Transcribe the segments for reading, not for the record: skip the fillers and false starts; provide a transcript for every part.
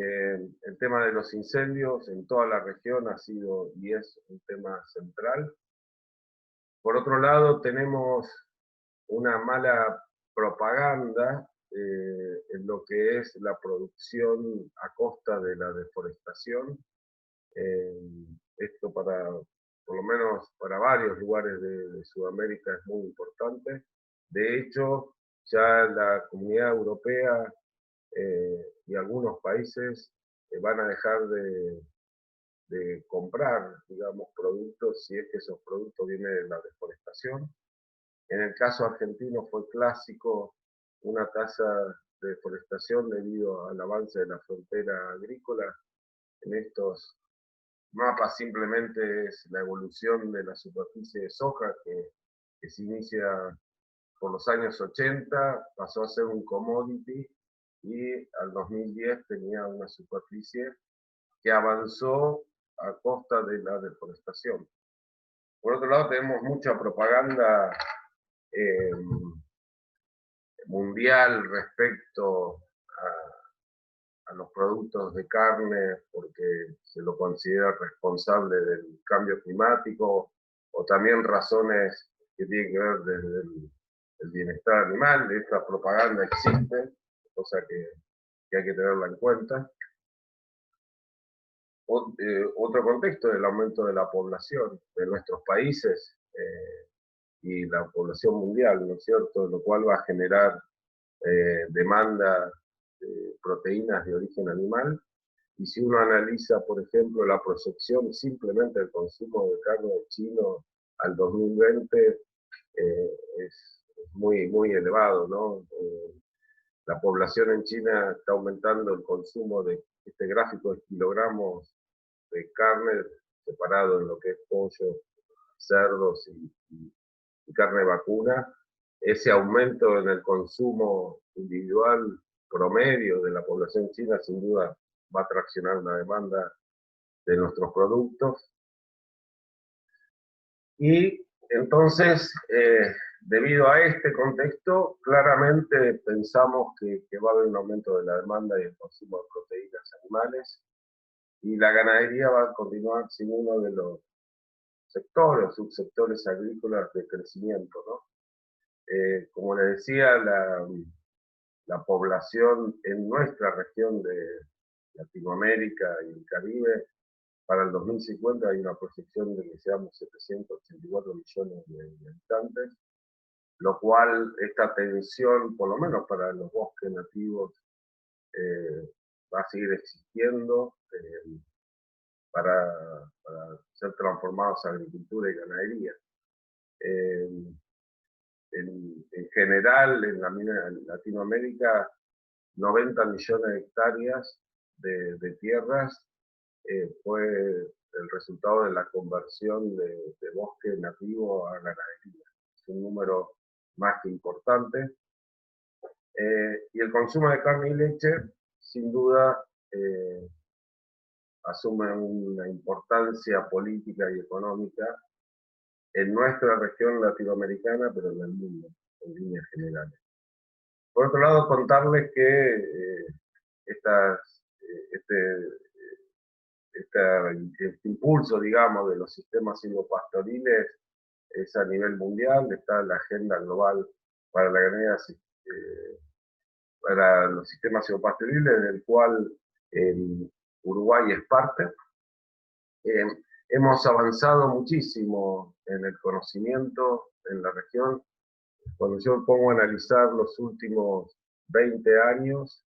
El tema de los incendios en toda la región ha sido y es un tema central. Por otro lado, tenemos una mala propaganda en lo que es la producción a costa de la deforestación. Eh, Esto por lo menos para varios lugares de Sudamérica es muy importante. De hecho, ya la Comunidad Europea y algunos países van a dejar de comprar, digamos, productos si es que esos productos vienen de la deforestación. En el caso argentino fue clásico una tasa de deforestación debido al avance de la frontera agrícola. En estos mapas simplemente es la evolución de la superficie de soja que se inicia por los años 80, pasó a ser un commodity y al 2010 tenía una superficie que avanzó a costa de la deforestación. Por otro lado, tenemos mucha propaganda eh, mundial respecto a los productos de carne porque se lo considera responsable del cambio climático o también razones que tienen que ver desde el bienestar animal. Esta propaganda existe, cosa que hay que tenerla en cuenta. Otro contexto es el aumento de la población de nuestros países y la población mundial, ¿no es cierto? Lo cual va a generar demanda de proteínas de origen animal. Y si uno analiza, por ejemplo, la proyección simplemente del consumo de carne chino al 2020, es muy, muy elevado, ¿no? La población en China está aumentando el consumo de este gráfico de kilogramos de carne separado en lo que es pollo, cerdos y carne vacuna. Ese aumento en el consumo individual promedio de la población china sin duda va a traccionar la demanda de nuestros productos. Y entonces, debido a este contexto, claramente pensamos que va a haber un aumento de la demanda y el consumo de proteínas animales, y la ganadería va a continuar siendo uno de los sectores o subsectores agrícolas de crecimiento, ¿no? Como les decía, la población en nuestra región de Latinoamérica y el Caribe, para el 2050 hay una proyección de que seamos 784 millones de habitantes, lo cual esta tensión, por lo menos para los bosques nativos, va a seguir existiendo para ser transformados a agricultura y ganadería. En general, en Latinoamérica, 90 millones de hectáreas de tierras fue el resultado de la conversión de bosque nativo a ganadería. Es un número más que importante. Y el consumo de carne y leche, sin duda, asume una importancia política y económica en nuestra región latinoamericana, pero en el mundo, en líneas generales. Por otro lado, contarles que este impulso, digamos, de los sistemas silvopastoriles es a nivel mundial. Está la agenda global para la ganadería, para los sistemas silvopastoriles, del cual Uruguay es parte. Hemos avanzado muchísimo en el conocimiento en la región. Cuando yo me pongo a analizar los últimos 20 años,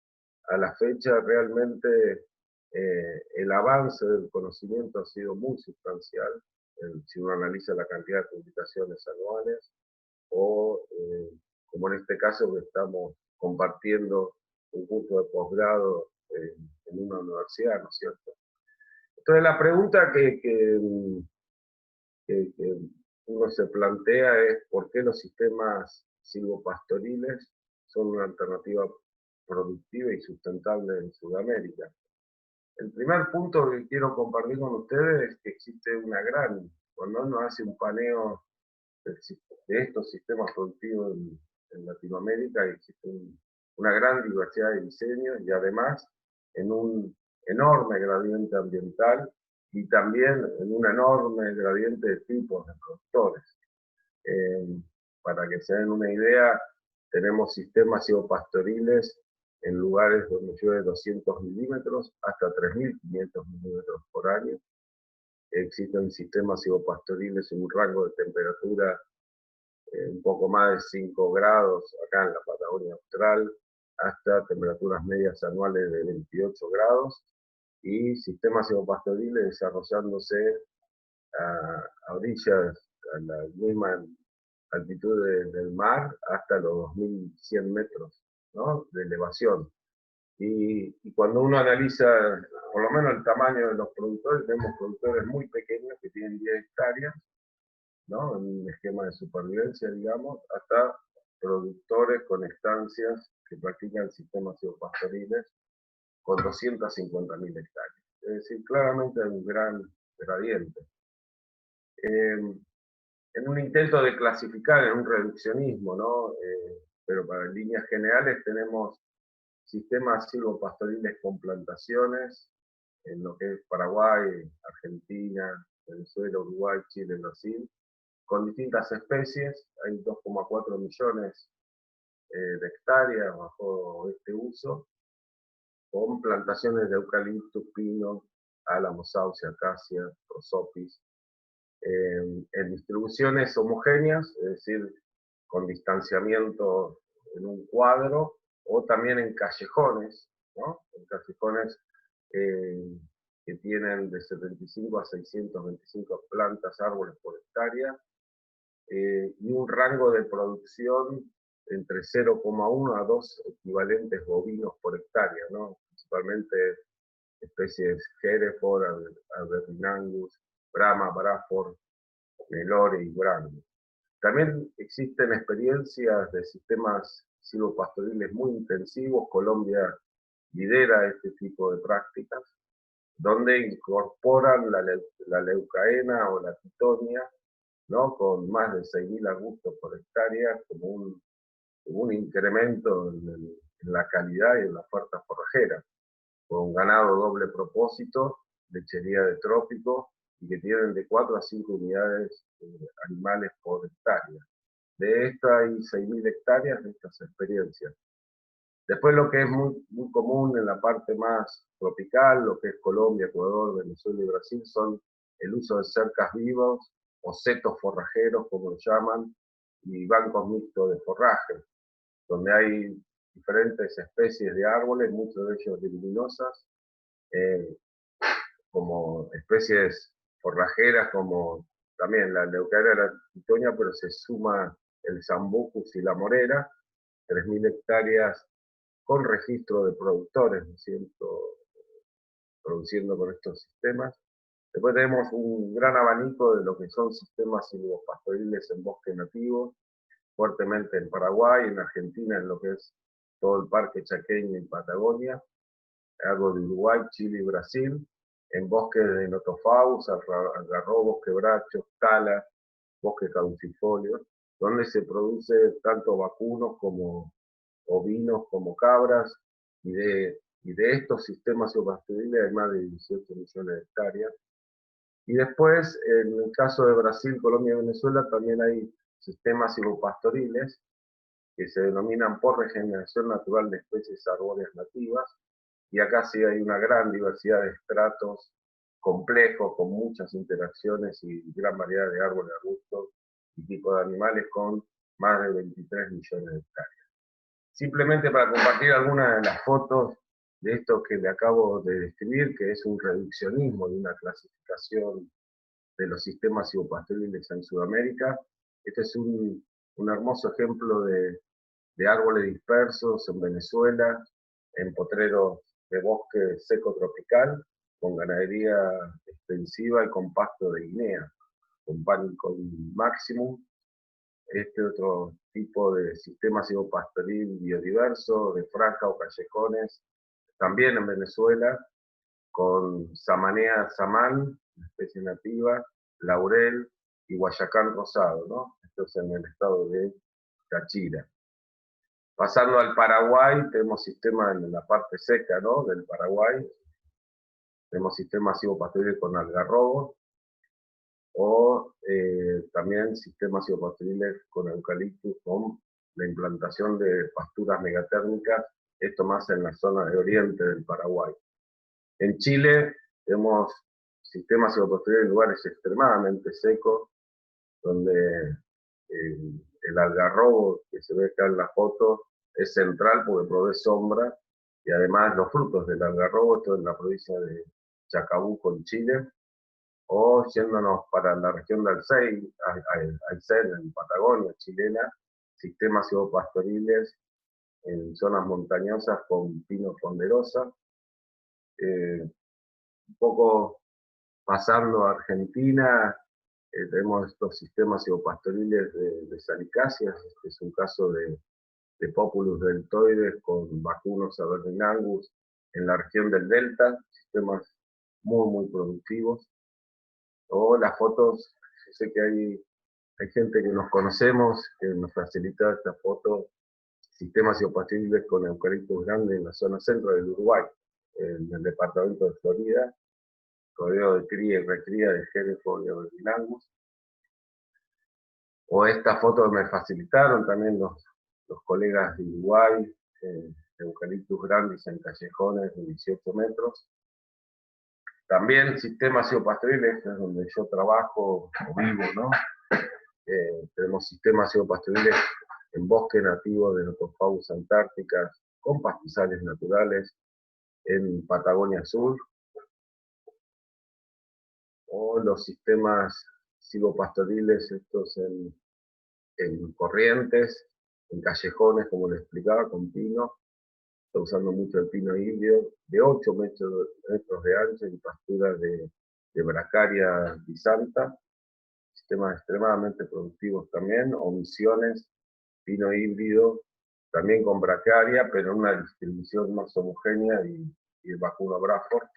a la fecha realmente el avance del conocimiento ha sido muy sustancial, si uno analiza la cantidad de publicaciones anuales, o como en este caso que estamos compartiendo un curso de posgrado en una universidad, ¿no es cierto? Entonces la pregunta que uno se plantea es por qué los sistemas silvopastoriles son una alternativa productiva y sustentable en Sudamérica. El primer punto que quiero compartir con ustedes es que existe una gran, cuando uno hace un paneo de estos sistemas productivos en Latinoamérica, existe una gran diversidad de diseños y además en un enorme gradiente ambiental y también en un enorme gradiente de tipos de productores. Para que se den una idea, tenemos sistemas silvopastoriles en lugares donde llueve 200 milímetros hasta 3.500 milímetros por año. Existen sistemas silvopastoriles en un rango de temperatura un poco más de 5 grados acá en la Patagonia Austral, hasta temperaturas medias anuales de 28 grados, y sistemas silvopastoriles desarrollándose a orillas, a la misma altitud del mar, hasta los 2.100 metros, ¿no?, de elevación. Y cuando uno analiza por lo menos el tamaño de los productores, tenemos productores muy pequeños que tienen 10 hectáreas, ¿no?, en un esquema de supervivencia, digamos, hasta productores con estancias que practican sistemas silvopastoriles con 250.000 hectáreas. Es decir, claramente hay un gran gradiente. En un intento de clasificar, en un reduccionismo, ¿no? Pero para líneas generales tenemos sistemas silvopastoriles con plantaciones en lo que es Paraguay, Argentina, Venezuela, Uruguay, Chile, Brasil, con distintas especies. Hay 2,4 millones de hectáreas bajo este uso, con plantaciones de eucalipto, pino, álamo, sauce, acacia, prosopis, en distribuciones homogéneas, es decir, con distanciamiento en un cuadro, o también en callejones, ¿no?, en callejones que tienen de 75 a 625 plantas, árboles por hectárea, y un rango de producción entre 0,1 a 2 equivalentes bovinos por hectárea, ¿no?, principalmente especies Hereford, Aberdeen, Brahma, Braford, Nelore y Brahma. También existen experiencias de sistemas silvopastoriles muy intensivos. Colombia lidera este tipo de prácticas, donde incorporan la leucaena o la titonia, ¿no?, con más de 6.000 arbustos por hectárea, como un incremento en la calidad y en la oferta forrajera, con ganado doble propósito, lechería de trópico, y que tienen de 4 a 5 unidades animales por hectárea. De esta hay 6.000 hectáreas de estas experiencias. Después lo que es muy, muy común en la parte más tropical, lo que es Colombia, Ecuador, Venezuela y Brasil, son el uso de cercas vivos o setos forrajeros, como lo llaman, y bancos mixtos de forraje, donde hay diferentes especies de árboles, muchos de ellos leguminosas, como especies forrajeras, como también la leucaena y la titonia, pero se suma el sambucus y la morera, 3.000 hectáreas con registro de productores, ¿no es cierto?, produciendo con estos sistemas. Después tenemos un gran abanico de lo que son sistemas silvopastoriles en bosque nativo, fuertemente en Paraguay, en Argentina, en lo que es todo el Parque Chaqueño y Patagonia, algo de Uruguay, Chile y Brasil, en bosques de notofagus, algarrobos, quebrachos, talas, bosques caducifolios, donde se produce tanto vacunos como ovinos como cabras, y de estos sistemas silvopastoriles hay más de 18 millones de hectáreas. Y después, en el caso de Brasil, Colombia y Venezuela, también hay sistemas silvopastoriles que se denominan por regeneración natural de especies arbóreas nativas, y acá sí hay una gran diversidad de estratos complejos, con muchas interacciones y gran variedad de árboles, arbustos y tipos de animales, con más de 23 millones de hectáreas. Simplemente para compartir algunas de las fotos de esto que le acabo de describir, que es un reduccionismo de una clasificación de los sistemas silvopastoriles en Sudamérica. Este es un hermoso ejemplo de árboles dispersos en Venezuela, en potreros de bosque seco tropical, con ganadería extensiva y con pasto de Guinea, con Panicum maximum. Este otro tipo de sistema silvopastoril biodiverso, de franja o callejones, también en Venezuela, con Samanea samán, especie nativa, laurel y guayacán rosado, ¿no? Esto es en el estado de Táchira. Pasando al Paraguay, tenemos sistemas en la parte seca, ¿no?, del Paraguay, Tenemos sistemas silvopastoriles con algarrobos, o también sistemas silvopastoriles con eucaliptus, con la implantación de pasturas megatérmicas, esto más en la zona de oriente del Paraguay. En Chile tenemos sistemas silvopastoriles en lugares extremadamente secos, donde el algarrobo que se ve acá en la foto es central porque provee sombra, y además los frutos del algarrobo, esto en la provincia de Chacabuco, en Chile, o yéndonos para la región de Aysén, en Patagonia chilena, sistemas silvopastoriles en zonas montañosas con pino ponderosa. Un poco pasando a Argentina, tenemos estos sistemas silvopastoriles de salicáceas. Este es un caso de Populus deltoides con Vacunus aberninangus en la región del Delta, sistemas muy productivos. O las fotos, yo sé que hay gente que nos conocemos, que nos facilita esta foto, sistemas silvopastoriles con eucaliptus grande en la zona centro del Uruguay, en el departamento de Florida, rodeado de cría y recría de Hereford y aberninangus. O esta foto que me facilitaron también los colegas de Uruguay, eucaliptus grandis en callejones de 18 metros. También sistemas silvopastoriles, es donde yo trabajo o vivo, ¿no? Tenemos sistemas silvopastoriles en bosque nativo de Nothofagus antárticas, con pastizales naturales en Patagonia Sur, o los sistemas silvopastoriles estos en corrientes, en callejones, como les explicaba, con pino. Está usando mucho el pino híbrido, de 8 metros de ancho, en pasturas de Bracaria bisanta, sistemas extremadamente productivos también, o misiones, pino híbrido, también con bracaria, pero en una distribución más homogénea, y el vacuno Braford.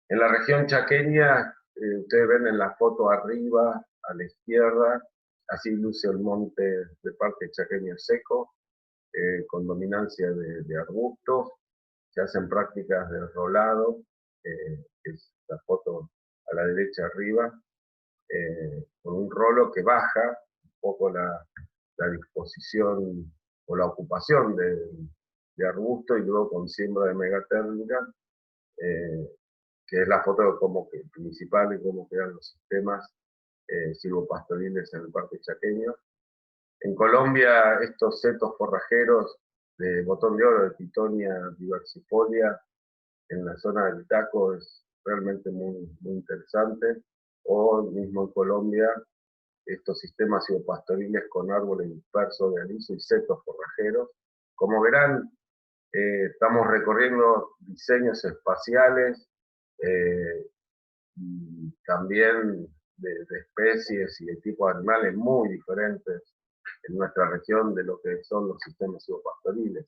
En la región chaqueña, ustedes ven en la foto arriba, a la izquierda, así luce el monte de Parque Chaqueño seco, con dominancia de arbustos. Se hacen prácticas de rolado, que es la foto a la derecha arriba, con un rolo que baja un poco la disposición o la ocupación de arbusto, y luego con siembra de megatérmica, que es la foto como que principal de cómo quedan los sistemas silvopastoriles en el Parque Chaqueño. En Colombia, estos setos forrajeros de botón de oro, de Titonia diversifolia, en la zona del Taco, es realmente muy interesante. O mismo en Colombia, estos sistemas silvopastoriles con árboles dispersos de aliso y setos forrajeros. Como verán, estamos recorriendo diseños espaciales, y también de especies y de tipos de animales muy diferentes en nuestra región de lo que son los sistemas silvopastoriles.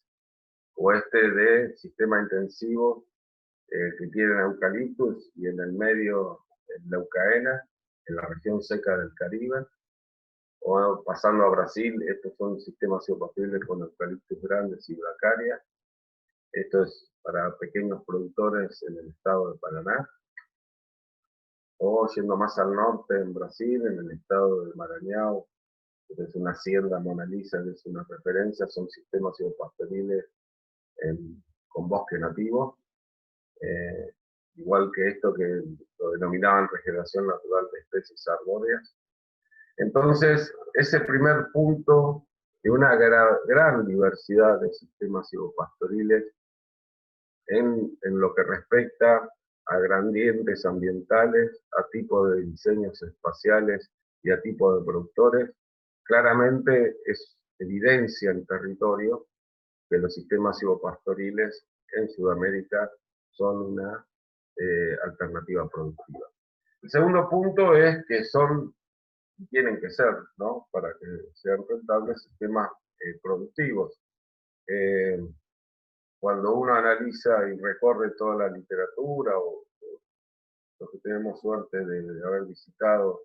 O este de sistema intensivo, que tienen eucaliptus, y en el medio leucaena, en la región seca del Caribe. O pasando a Brasil, estos son sistemas silvopastoriles con eucaliptus grandes y bracaria. Esto es para pequeños productores en el estado de Paraná. O yendo más al norte, en Brasil, en el estado de Maranhão, que es una hacienda Mona Lisa, que es una referencia, son sistemas silvopastoriles con bosque nativo, igual que esto que lo denominaban regeneración natural de especies arbóreas. Entonces, ese primer punto de una gran diversidad de sistemas silvopastoriles en lo que respecta a gradientes ambientales, a tipo de diseños espaciales y a tipo de productores, claramente es evidencia en territorio que los sistemas silvopastoriles en Sudamérica son una alternativa productiva. El segundo punto es que tienen que ser, ¿no?, para que sean rentables, sistemas productivos. Cuando uno analiza y recorre toda la literatura, o los que tenemos suerte de haber visitado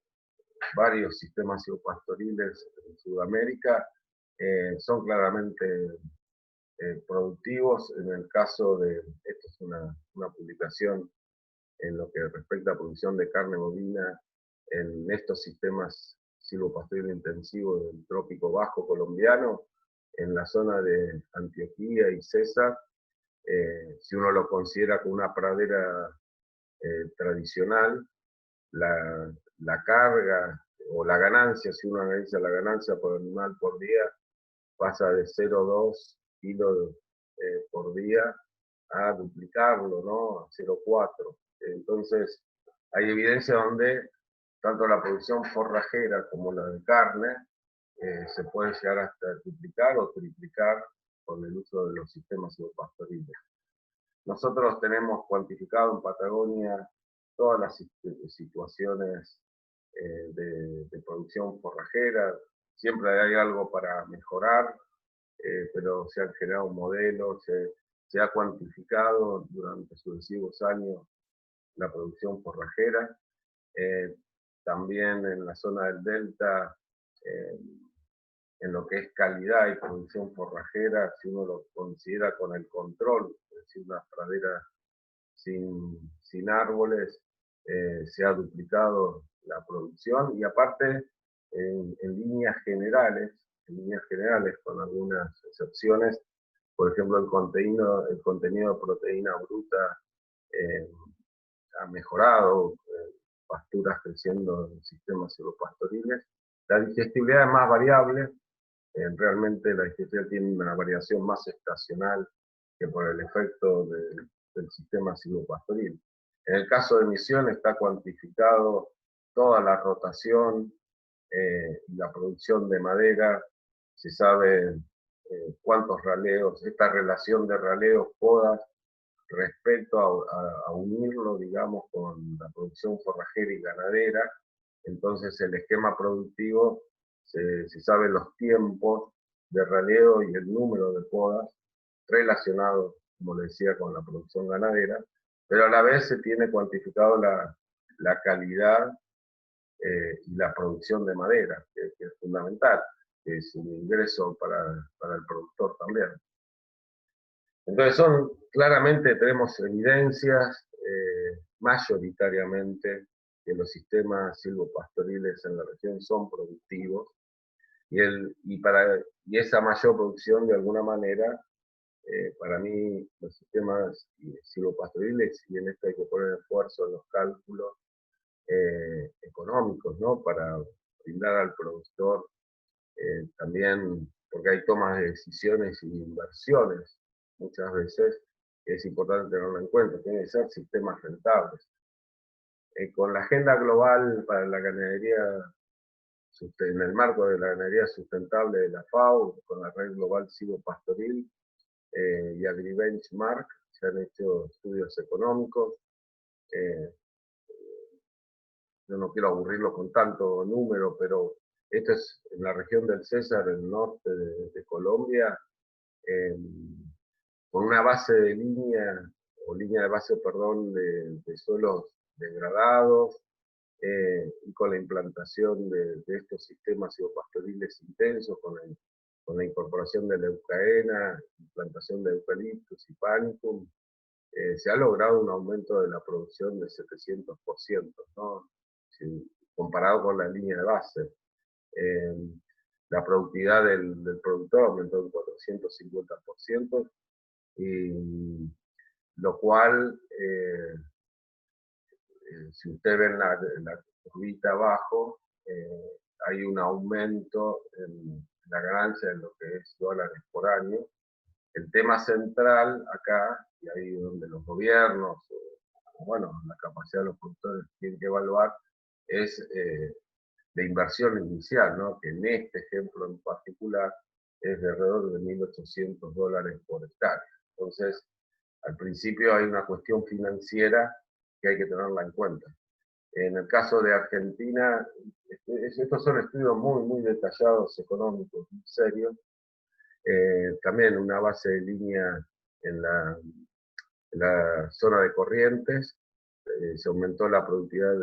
varios sistemas silvopastoriles en Sudamérica, son claramente productivos. En el caso de, esto es una publicación en lo que respecta a producción de carne bovina en estos sistemas silvopastoril intensivos del trópico bajo colombiano, en la zona de Antioquia y Cesar, si uno lo considera como una pradera tradicional, la carga o la ganancia, si uno analiza la ganancia por animal por día, pasa de 0,2 kilos por día a duplicarlo, ¿no? A 0,4. Entonces, hay evidencia donde tanto la producción forrajera como la de carne se puede llegar hasta duplicar o triplicar con el uso de los sistemas silvopastoriles. Nosotros tenemos cuantificado en Patagonia todas las situaciones de producción forrajera. Siempre hay algo para mejorar, pero se han generado modelos, se ha cuantificado durante sucesivos años la producción forrajera. También en la zona del delta, en lo que es calidad y producción forrajera, si uno lo considera con el control, es decir, una pradera sin árboles, se ha duplicado la producción y aparte, en líneas generales, con algunas excepciones, por ejemplo, el contenido de proteína bruta eh, ha mejorado, pasturas creciendo en sistemas silvopastoriles. La digestibilidad es más variable, realmente la digestibilidad tiene una variación más estacional que por el efecto del sistema silvopastoril. En el caso de Misiones está cuantificado toda la rotación y la producción de madera, se sabe cuántos raleos, esta relación de raleos, podas, respecto a unirlo, digamos, con la producción forrajera y ganadera. Entonces el esquema productivo, se sabe los tiempos de raleo y el número de podas relacionados, como le decía, con la producción ganadera, pero a la vez se tiene cuantificado la calidad y la producción de madera, que es fundamental, que es un ingreso para el productor también. Entonces claramente tenemos evidencias mayoritariamente que los sistemas silvopastoriles en la región son productivos y esa mayor producción de alguna manera, para mí los sistemas silvopastoriles, y en esto hay que poner esfuerzo en los cálculos económicos, ¿no? Para brindar al productor también, porque hay tomas de decisiones y inversiones muchas veces, es importante tenerlo en cuenta, tienen que ser sistemas rentables. Con la agenda global para la ganadería, en el marco de la ganadería sustentable de la FAO, con la red global silvopastoril y AgriBenchmark, se han hecho estudios económicos. Yo no quiero aburrirlo con tanto número, pero esto es en la región del César, el norte de Colombia, con una base de línea, o línea de base, perdón, de suelos degradados, y con la implantación de estos sistemas silvopastoriles intensos, con la incorporación de la eucaena, implantación de eucaliptus y panicum, se ha logrado un aumento de la producción de 700%, ¿no? Comparado con la línea de base. La productividad del productor aumentó un 450%, y lo cual, si ustedes ven la curvita abajo, hay un aumento en la ganancia en lo que es dólares por año. El tema central acá, y ahí donde los gobiernos, bueno, la capacidad de los productores tienen que evaluar, es de inversión inicial, ¿no? Que en este ejemplo en particular es de alrededor de $1.800 por hectárea. Entonces, al principio hay una cuestión financiera que hay que tenerla en cuenta. En el caso de Argentina, estos son estudios muy, muy detallados, económicos, muy serios. También una base de línea en la zona de Corrientes, se aumentó la productividad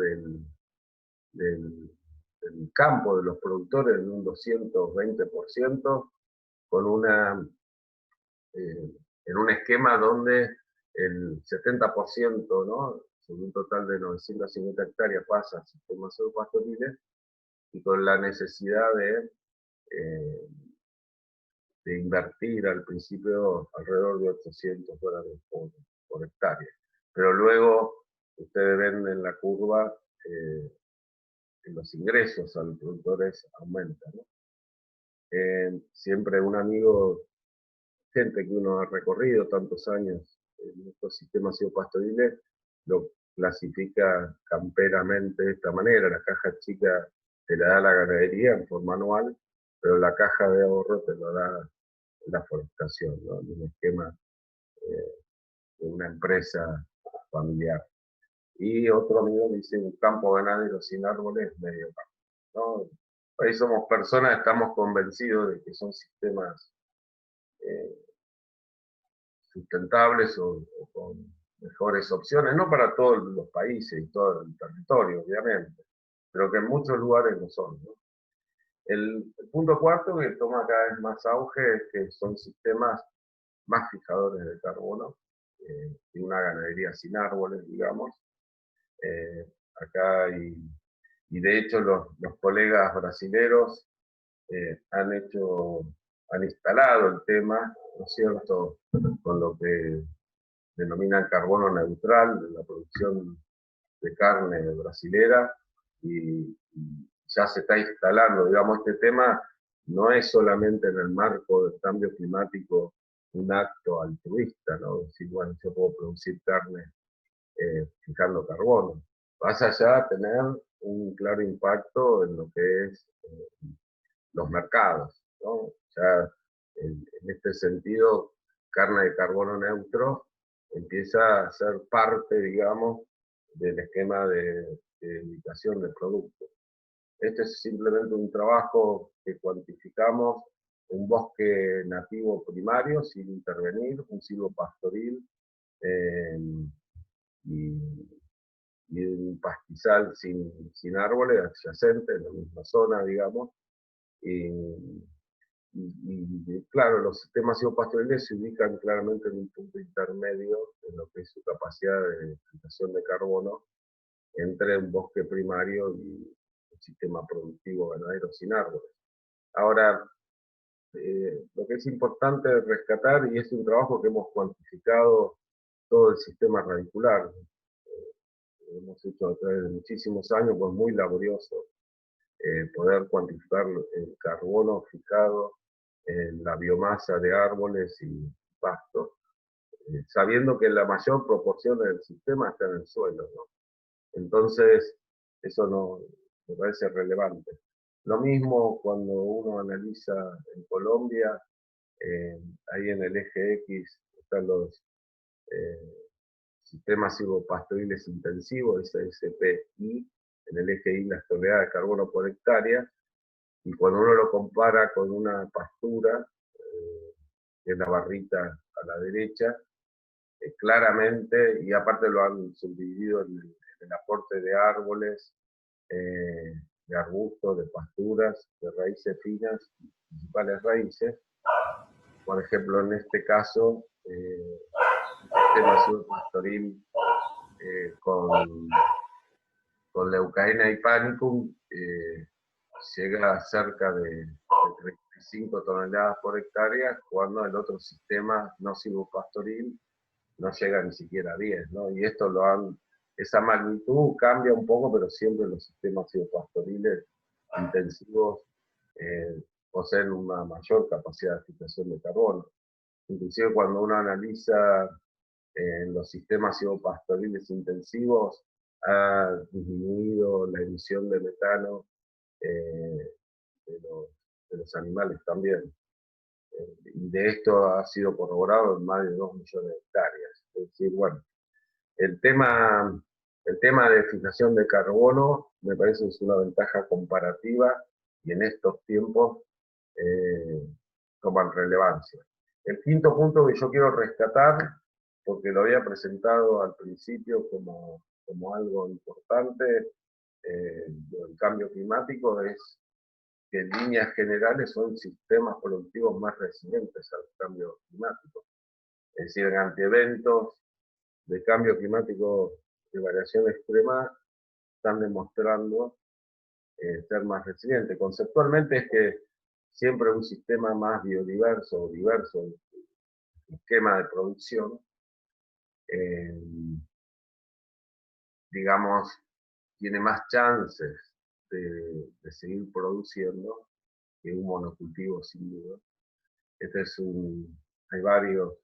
del campo de los productores en un 220%, con en un esquema donde el 70%, ¿no? sobre un total de 950 hectáreas pasa a sistemas pastoriles, y con la necesidad eh, de invertir al principio alrededor de $800 por hectárea. Pero luego ustedes ven en la curva que los ingresos a los productores aumentan, ¿no? Siempre un amigo, gente que uno ha recorrido tantos años en estos sistemas pastoriles, lo clasifica camperamente de esta manera: la caja chica te la da la ganadería en forma anual, pero la caja de ahorro te lo da la forestación, ¿no? En un esquema de una empresa familiar. Y otro amigo dice: un campo ganadero sin árboles es medio campo, ¿no? Ahí somos personas, estamos convencidos de que son sistemas eh, sustentables o con mejores opciones, no para todos los países y todo el territorio, obviamente, pero que en muchos lugares no son, ¿no? El punto cuarto, que toma cada vez más auge, es que son sistemas más fijadores de carbono, y una ganadería sin árboles, digamos. Acá y de hecho los colegas brasileros han instalado el tema, ¿no es cierto?, con lo que denominan carbono neutral, de la producción de carne brasilera, y ya se está instalando, digamos. Este tema no es solamente en el marco del cambio climático un acto altruista, ¿no? Decir, bueno, yo puedo producir carne fijando carbono. Pasa ya a tener un claro impacto en lo que es los mercados, ¿no? Ya en este sentido, carne de carbono neutro empieza a ser parte, digamos, del esquema de indicación del producto. Este es simplemente un trabajo que cuantificamos: un bosque nativo primario sin intervenir, un silvopastoril eh, y, y un pastizal sin árboles adyacentes en la misma zona, digamos. Y, claro, los sistemas silvopastoriles se ubican claramente en un punto intermedio en lo que es su capacidad de fijación de carbono entre un bosque primario y un sistema productivo ganadero sin árboles. Ahora, lo que es importante rescatar, y es un trabajo que hemos cuantificado todo el sistema radicular, hemos hecho a través de muchísimos años, pues muy laborioso, poder cuantificar el carbono fijado en la biomasa de árboles y pastos, sabiendo que la mayor proporción del sistema está en el suelo, ¿no? Entonces, eso no me parece relevante. Lo mismo cuando uno analiza en Colombia, ahí en el eje X están los sistemas silvopastoriles intensivos, SSPI, en el eje Y las toneladas de carbono por hectárea, y cuando uno lo compara con una pastura, que es la barrita a la derecha, claramente, y aparte lo han subdividido en el aporte de árboles, de arbustos, de pasturas, de raíces finas, principales raíces. Por ejemplo, en este caso, el sistema silvopastoril con Leucaena y Panicum llega a cerca de 35 toneladas por hectárea, cuando el otro sistema no silvopastoril no llega ni siquiera a 10, ¿no? Y esto esa magnitud cambia un poco, pero siempre los sistemas silvopastoriles intensivos poseen una mayor capacidad de fijación de carbono. Inclusive cuando uno analiza los sistemas silvopastoriles intensivos, ha disminuido la emisión de metano eh, de los animales también. Y de esto ha sido corroborado en más de 2 millones de hectáreas. Es decir, bueno, el tema, el tema de fijación de carbono me parece que es una ventaja comparativa, y en estos tiempos toman relevancia. El quinto punto que yo quiero rescatar, porque lo había presentado al principio como algo importante, del cambio climático, es que en líneas generales son sistemas productivos más resilientes al cambio climático. Es decir, ante eventos de cambio climático de variación extrema están demostrando ser más resilientes. Conceptualmente es que siempre un sistema más biodiverso o diverso en su esquema de producción, eh, digamos, tiene más chances de seguir produciendo que un monocultivo sin duda. Este es hay varios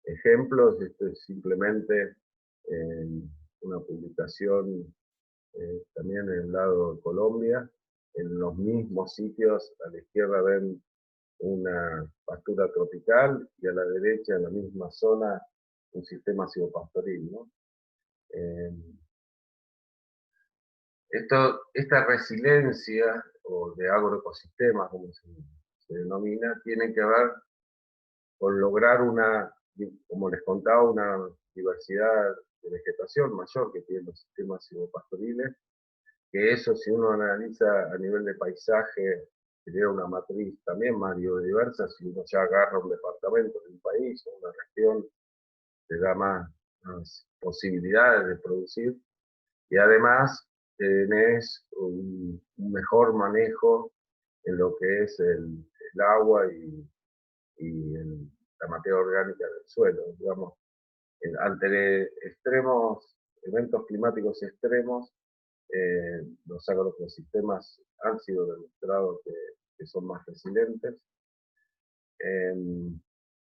ejemplos. Esto es simplemente una publicación también en el lado de Colombia. En los mismos sitios, a la izquierda ven una pastura tropical y a la derecha, en la misma zona, un sistema silvopastoril, ¿no? Eh, esta resiliencia o de agroecosistemas, como se denomina, tiene que ver con lograr como les contaba, una diversidad de vegetación mayor que tienen los sistemas silvopastoriles, que eso, si uno analiza a nivel de paisaje, sería una matriz también más biodiversa. Si uno ya agarra un departamento de un país o una región, le da más posibilidades de producir, y además tenés un mejor manejo en lo que es el agua y la materia orgánica del suelo. Digamos, ante eventos climáticos extremos, los agroecosistemas han sido demostrados que son más resilientes.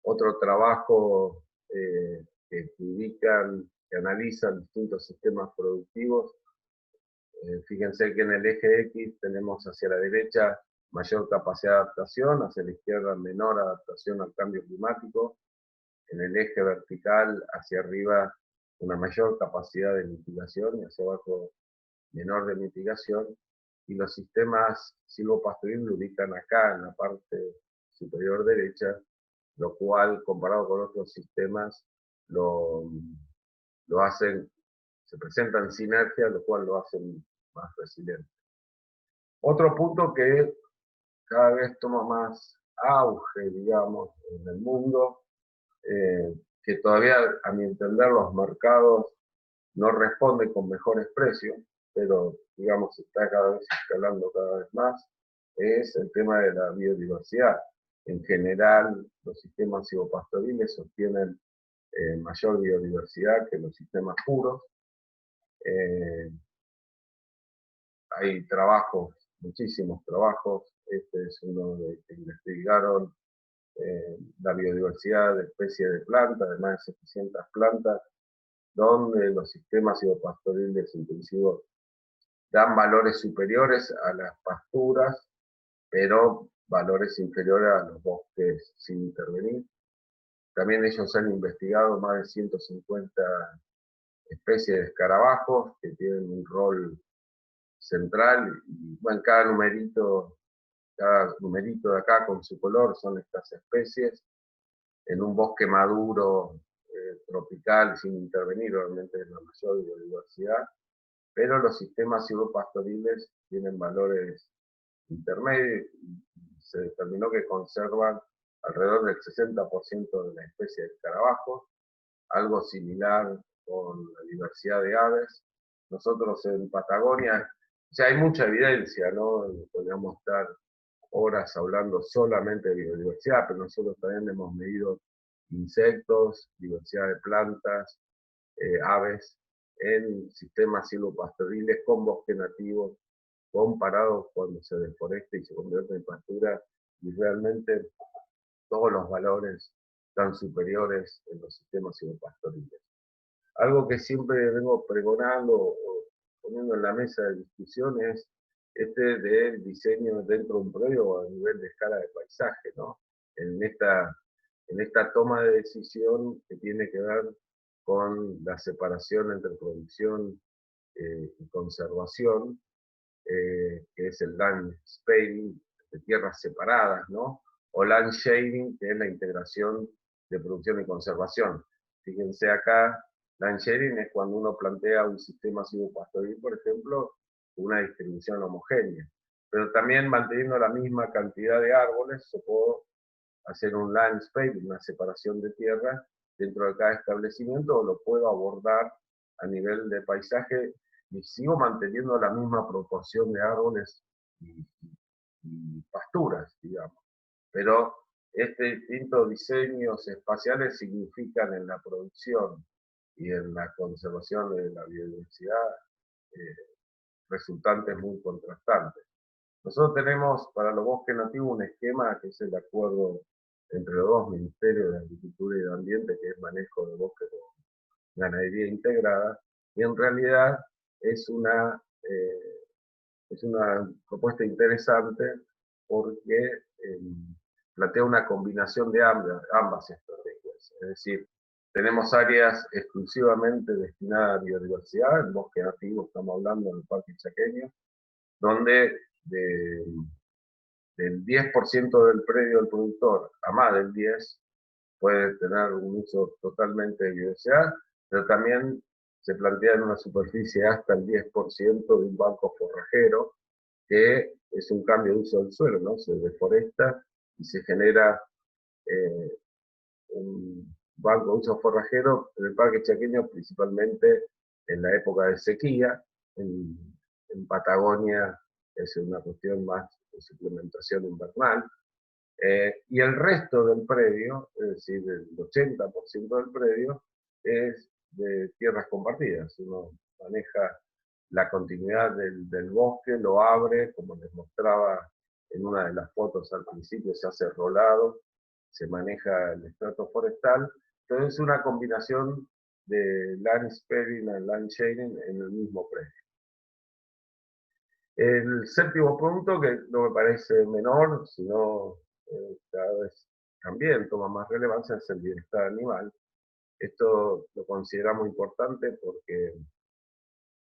Otro trabajo que analizan distintos sistemas productivos. Fíjense que en el eje X tenemos hacia la derecha mayor capacidad de adaptación, hacia la izquierda menor adaptación al cambio climático. En el eje vertical hacia arriba una mayor capacidad de mitigación y hacia abajo menor de mitigación. Y los sistemas silvopastoriles lo ubican acá en la parte superior derecha, lo cual comparado con otros sistemas lo, lo hacen, se presentan sinergia, lo cual lo hacen más resiliente. Otro punto que cada vez toma más auge, digamos, en el mundo, que todavía, a mi entender, los mercados no responden con mejores precios, pero, digamos, está cada vez escalando cada vez más, es el tema de la biodiversidad. En general, los sistemas silvopastoriles sostienen mayor biodiversidad que los sistemas puros. Eh, Hay trabajos, muchísimos trabajos. Este es uno de que investigaron la biodiversidad de especies de plantas, de más de 700 plantas, donde los sistemas silvopastoriles intensivos dan valores superiores a las pasturas, pero valores inferiores a los bosques sin intervenir. También ellos han investigado más de 150 especies de escarabajos que tienen un rol central, y bueno, cada numerito de acá con su color son estas especies. En un bosque maduro, tropical, sin intervenir, realmente es la mayor biodiversidad, pero los sistemas silvopastoriles tienen valores intermedios y se determinó que conservan alrededor del 60% de la especie de escarabajos, algo similar con la diversidad de aves. Nosotros en Patagonia, o sea, hay mucha evidencia, ¿no? Podríamos estar horas hablando solamente de biodiversidad, pero nosotros también hemos medido insectos, diversidad de plantas, aves, en sistemas silvopastoriles con bosque nativo, comparados cuando se deforesta y se convierte en pastura, y realmente todos los valores están superiores en los sistemas silvopastoriles. Algo que siempre vengo pregonando o poniendo en la mesa de discusión es del diseño dentro de un predio o a nivel de escala de paisaje, ¿no? En esta toma de decisión que tiene que ver con la separación entre producción y conservación, que es el land sparing, de tierras separadas, ¿no? O land sharing, que es la integración de producción y conservación. Fíjense acá, land sharing es cuando uno plantea un sistema silvopastoril, por ejemplo, una distribución homogénea, pero también manteniendo la misma cantidad de árboles, se puede hacer un land sparing, una separación de tierra, dentro de cada establecimiento, o lo puedo abordar a nivel de paisaje y sigo manteniendo la misma proporción de árboles y pasturas, digamos. Pero distintos diseños espaciales significan en la producción y en la conservación de la biodiversidad resultantes muy contrastantes. Nosotros tenemos para los bosques nativos un esquema que es el acuerdo entre los dos ministerios de Agricultura y de Ambiente, que es manejo de bosques con ganadería integrada, y en realidad es una propuesta interesante porque plantea una combinación de ambas estrategias. Es decir, tenemos áreas exclusivamente destinadas a biodiversidad, el bosque nativo, estamos hablando del Parque Chaqueño, donde del 10% del predio del productor a más del 10% puede tener un uso totalmente de biodiversidad, pero también se plantea en una superficie hasta el 10% de un banco forrajero, que es un cambio de uso del suelo, ¿no? Se deforesta y se genera un banco de uso forrajero en el Parque Chaqueño, principalmente en la época de sequía. En Patagonia es una cuestión más de suplementación invernal. Y el resto del predio, es decir, el 80% del predio, es de tierras compartidas. Uno maneja la continuidad del bosque, lo abre, como les mostraba en una de las fotos al principio, se hace rolado, se maneja el estrato forestal. Entonces es una combinación de land sparing y land sharing en el mismo predio. El séptimo punto, que no me parece menor, sino cada vez también toma más relevancia, es el bienestar animal. Esto lo consideramos importante porque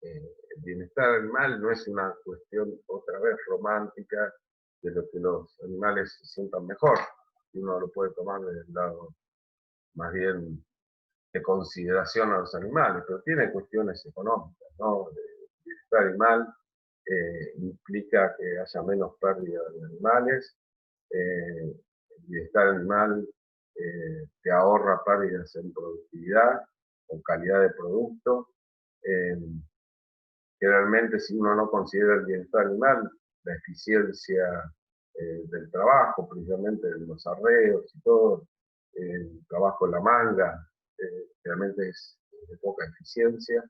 el bienestar animal no es una cuestión otra vez romántica de lo que los animales se sientan mejor. Uno lo puede tomar desde el lado más bien de consideración a los animales, pero tiene cuestiones económicas, ¿no? El bienestar animal implica que haya menos pérdida de animales, el bienestar animal te ahorra pérdidas en productividad o calidad de producto. Generalmente, si uno no considera el bienestar animal, la eficiencia del trabajo, precisamente de los arreos y todo, el trabajo en la manga, realmente es de poca eficiencia.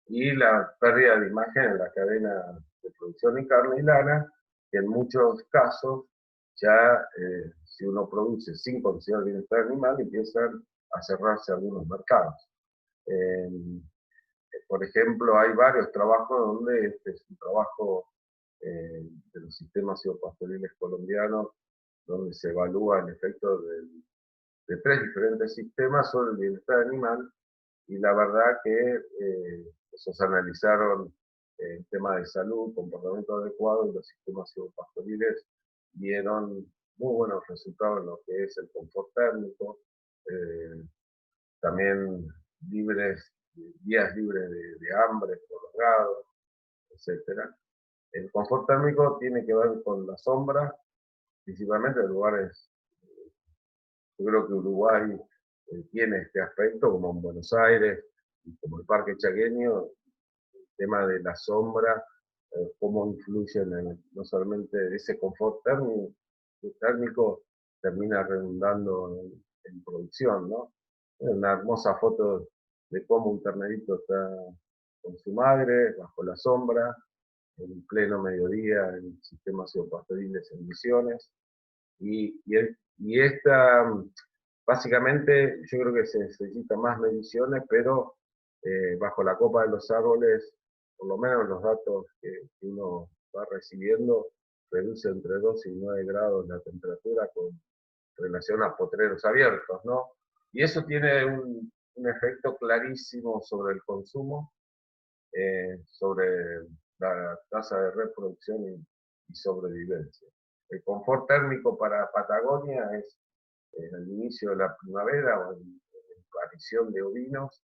Y la pérdida de imagen en la cadena de producción de carne y lana, que en muchos casos ya si uno produce sin considerar el bienestar animal, empiezan a cerrarse algunos mercados. Por ejemplo, hay varios trabajos donde este es un trabajo de los sistemas silvopastoriles colombianos, donde se evalúa el efecto de 3 diferentes sistemas sobre el bienestar animal, y la verdad que esos analizaron el tema de salud, comportamiento adecuado, y los sistemas silvopastoriles dieron muy buenos resultados en lo que es el confort térmico, también días libres de hambre prolongado, etc. El confort térmico tiene que ver con la sombra, principalmente en lugares, yo creo que Uruguay tiene este aspecto, como en Buenos Aires, y como el Parque Chaqueño, el tema de la sombra, cómo influye no solamente ese confort térmico termina redundando en producción, ¿no? Una hermosa foto de cómo un ternerito está con su madre, bajo la sombra, en pleno mediodía, en sistemas silvopastoriles en Misiones. Y esta, básicamente, yo creo que se necesitan más mediciones, pero bajo la copa de los árboles, por lo menos los datos que uno va recibiendo, reduce entre 2 y 9 grados la temperatura con relación a potreros abiertos, ¿no? Y eso tiene un efecto clarísimo sobre el consumo, sobre la tasa de reproducción y sobrevivencia. El confort térmico para Patagonia es al inicio de la primavera o en aparición de ovinos,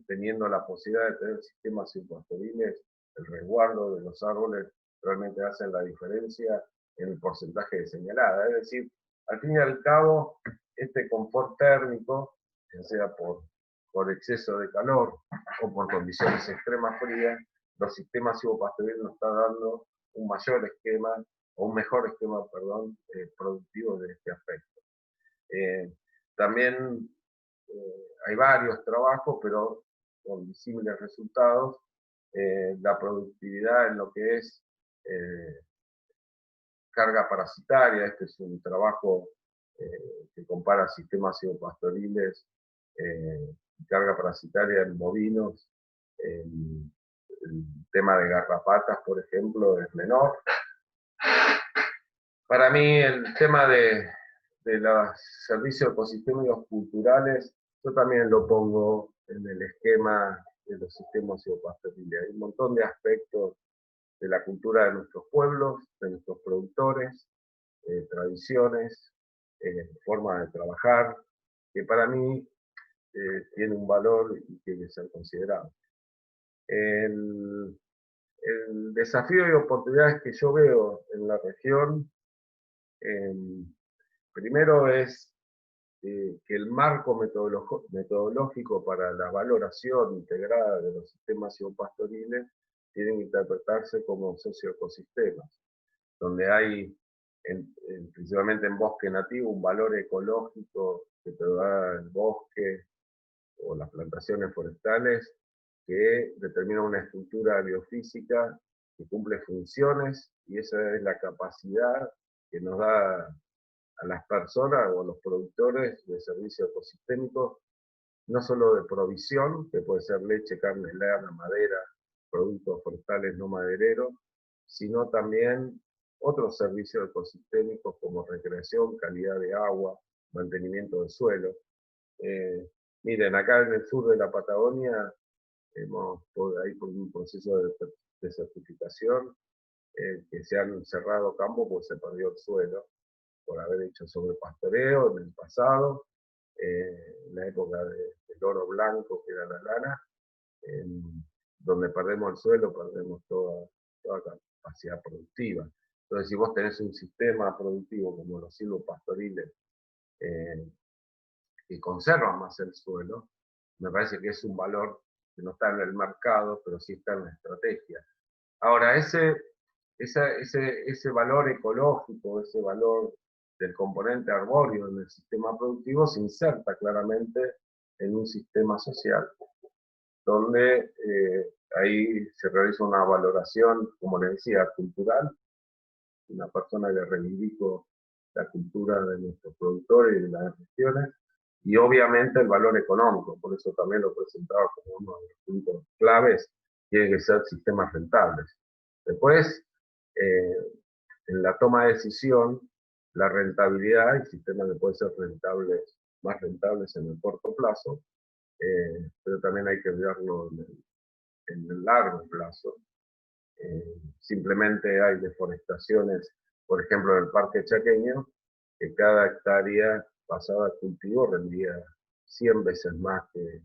teniendo la posibilidad de tener sistemas silvopastoriles, el resguardo de los árboles realmente hacen la diferencia en el porcentaje de señalada. Es decir, al fin y al cabo, este confort térmico, ya sea por exceso de calor o por condiciones extremas frías, los sistemas silvopastoriles nos están dando un mayor esquema, o un mejor esquema, perdón, productivo de este aspecto. También hay varios trabajos, pero con visibles resultados. La productividad en lo que es carga parasitaria, este es un trabajo que compara sistemas silvopastoriles y carga parasitaria en bovinos. El tema de garrapatas, por ejemplo, es menor. Para mí el tema de los servicios ecosistémicos culturales, yo también lo pongo en el esquema de los sistemas silvopastoriles. Hay un montón de aspectos de la cultura de nuestros pueblos, de nuestros productores, tradiciones, forma de trabajar, que para mí tiene un valor y tiene que ser considerado. El desafío y oportunidades que yo veo en la región, primero es que el marco metodológico para la valoración integrada de los sistemas silvopastoriles tiene que interpretarse como socioecosistemas, donde hay, principalmente en bosque nativo, un valor ecológico que te da el bosque o las plantaciones forestales, que determina una estructura biofísica que cumple funciones, y esa es la capacidad que nos da a las personas o a los productores de servicios ecosistémicos, no solo de provisión, que puede ser leche, carne, lana, madera, productos forestales no madereros, sino también otros servicios ecosistémicos como recreación, calidad de agua, mantenimiento del suelo. Miren, acá en el sur de la Patagonia, hay un proceso de certificación, que se han cerrado campos porque se perdió el suelo, por haber hecho sobrepastoreo en el pasado, en la época del oro blanco, que era la lana, donde perdemos el suelo, perdemos toda capacidad productiva. Entonces, si vos tenés un sistema productivo como los silvopastoriles, que conservan más el suelo, me parece que es un valor que no está en el mercado, pero sí está en la estrategia. Ahora, ese valor ecológico, ese valor del componente arbóreo en el sistema productivo se inserta claramente en un sistema social, donde ahí se realiza una valoración, como les decía, cultural. Una persona que reivindico la cultura de nuestros productores y de las regiones, y obviamente el valor económico, por eso también lo presentaba como uno de los puntos claves, tiene que ser sistemas rentables. Después, eh, en la toma de decisión, la rentabilidad, hay sistemas que pueden ser rentables, más rentables en el corto plazo, pero también hay que verlo en el largo plazo. Simplemente hay deforestaciones, por ejemplo, en el Parque Chaqueño, que cada hectárea pasada a cultivo rendía 100 veces más que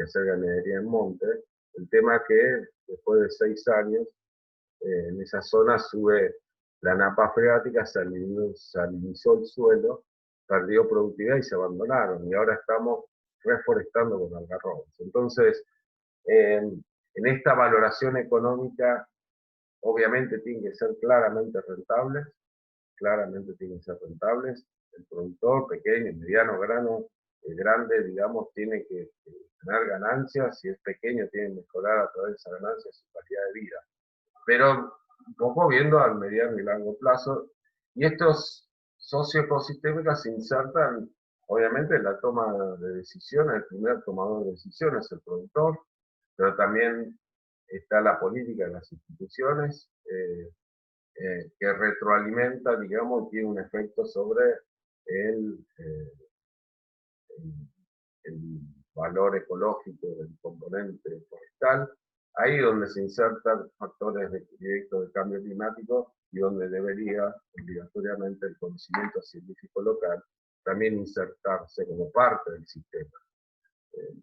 hacer ganadería en monte. El tema es que después de 6 años, en esa zona sube la napa freática, salinizó el suelo, perdió productividad y se abandonaron. Y ahora estamos reforestando con algarrobos. Entonces, en esta valoración económica, obviamente tienen que ser claramente rentables, El productor pequeño, mediano, grande, digamos, tiene que tener ganancias. Si es pequeño, tiene que mejorar a través de esa ganancia su calidad de vida. Pero un poco viendo al mediano y largo plazo, y estos socioecosistémicos se insertan, obviamente, en la toma de decisiones. El primer tomador de decisiones es el productor, pero también está la política de las instituciones, que retroalimenta, digamos, y tiene un efecto sobre el, eh, el, el valor ecológico del componente forestal. Ahí donde se insertan factores directos de cambio climático y donde debería obligatoriamente el conocimiento científico local también insertarse como parte del sistema.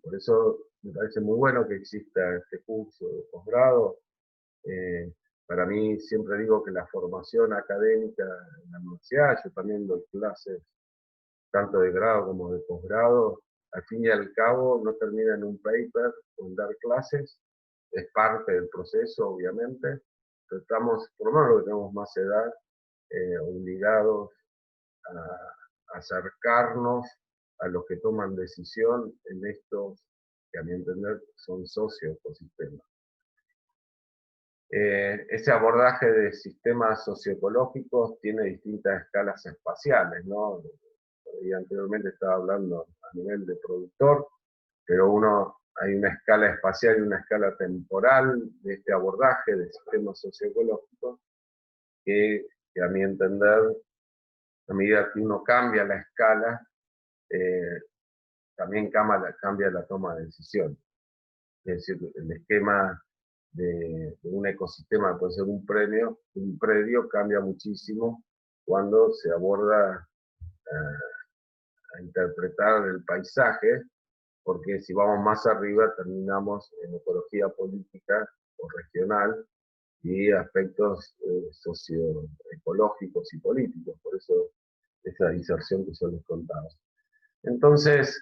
Por eso me parece muy bueno que exista este curso de posgrado. Para mí, siempre digo que la formación académica en la universidad, yo también doy clases tanto de grado como de posgrado, al fin y al cabo no termina en un paper o en dar clases, es parte del proceso, obviamente, pero estamos, por lo menos los que tenemos más edad, obligados a acercarnos a los que toman decisión en estos, que a mi entender son socioecosistemas. Ese abordaje de sistemas socioecológicos tiene distintas escalas espaciales, ¿no? Y anteriormente estaba hablando a nivel de productor, pero hay una escala espacial y una escala temporal de este abordaje de sistemas socioecológicos que a mi entender, a medida que uno cambia la escala, también cambia la toma de decisiones. Es decir, el esquema de un ecosistema, puede ser un predio, cambia muchísimo cuando se aborda a interpretar el paisaje, porque si vamos más arriba terminamos en ecología política o regional y aspectos socioecológicos y políticos, por eso esa diserción que yo les contaba. Entonces,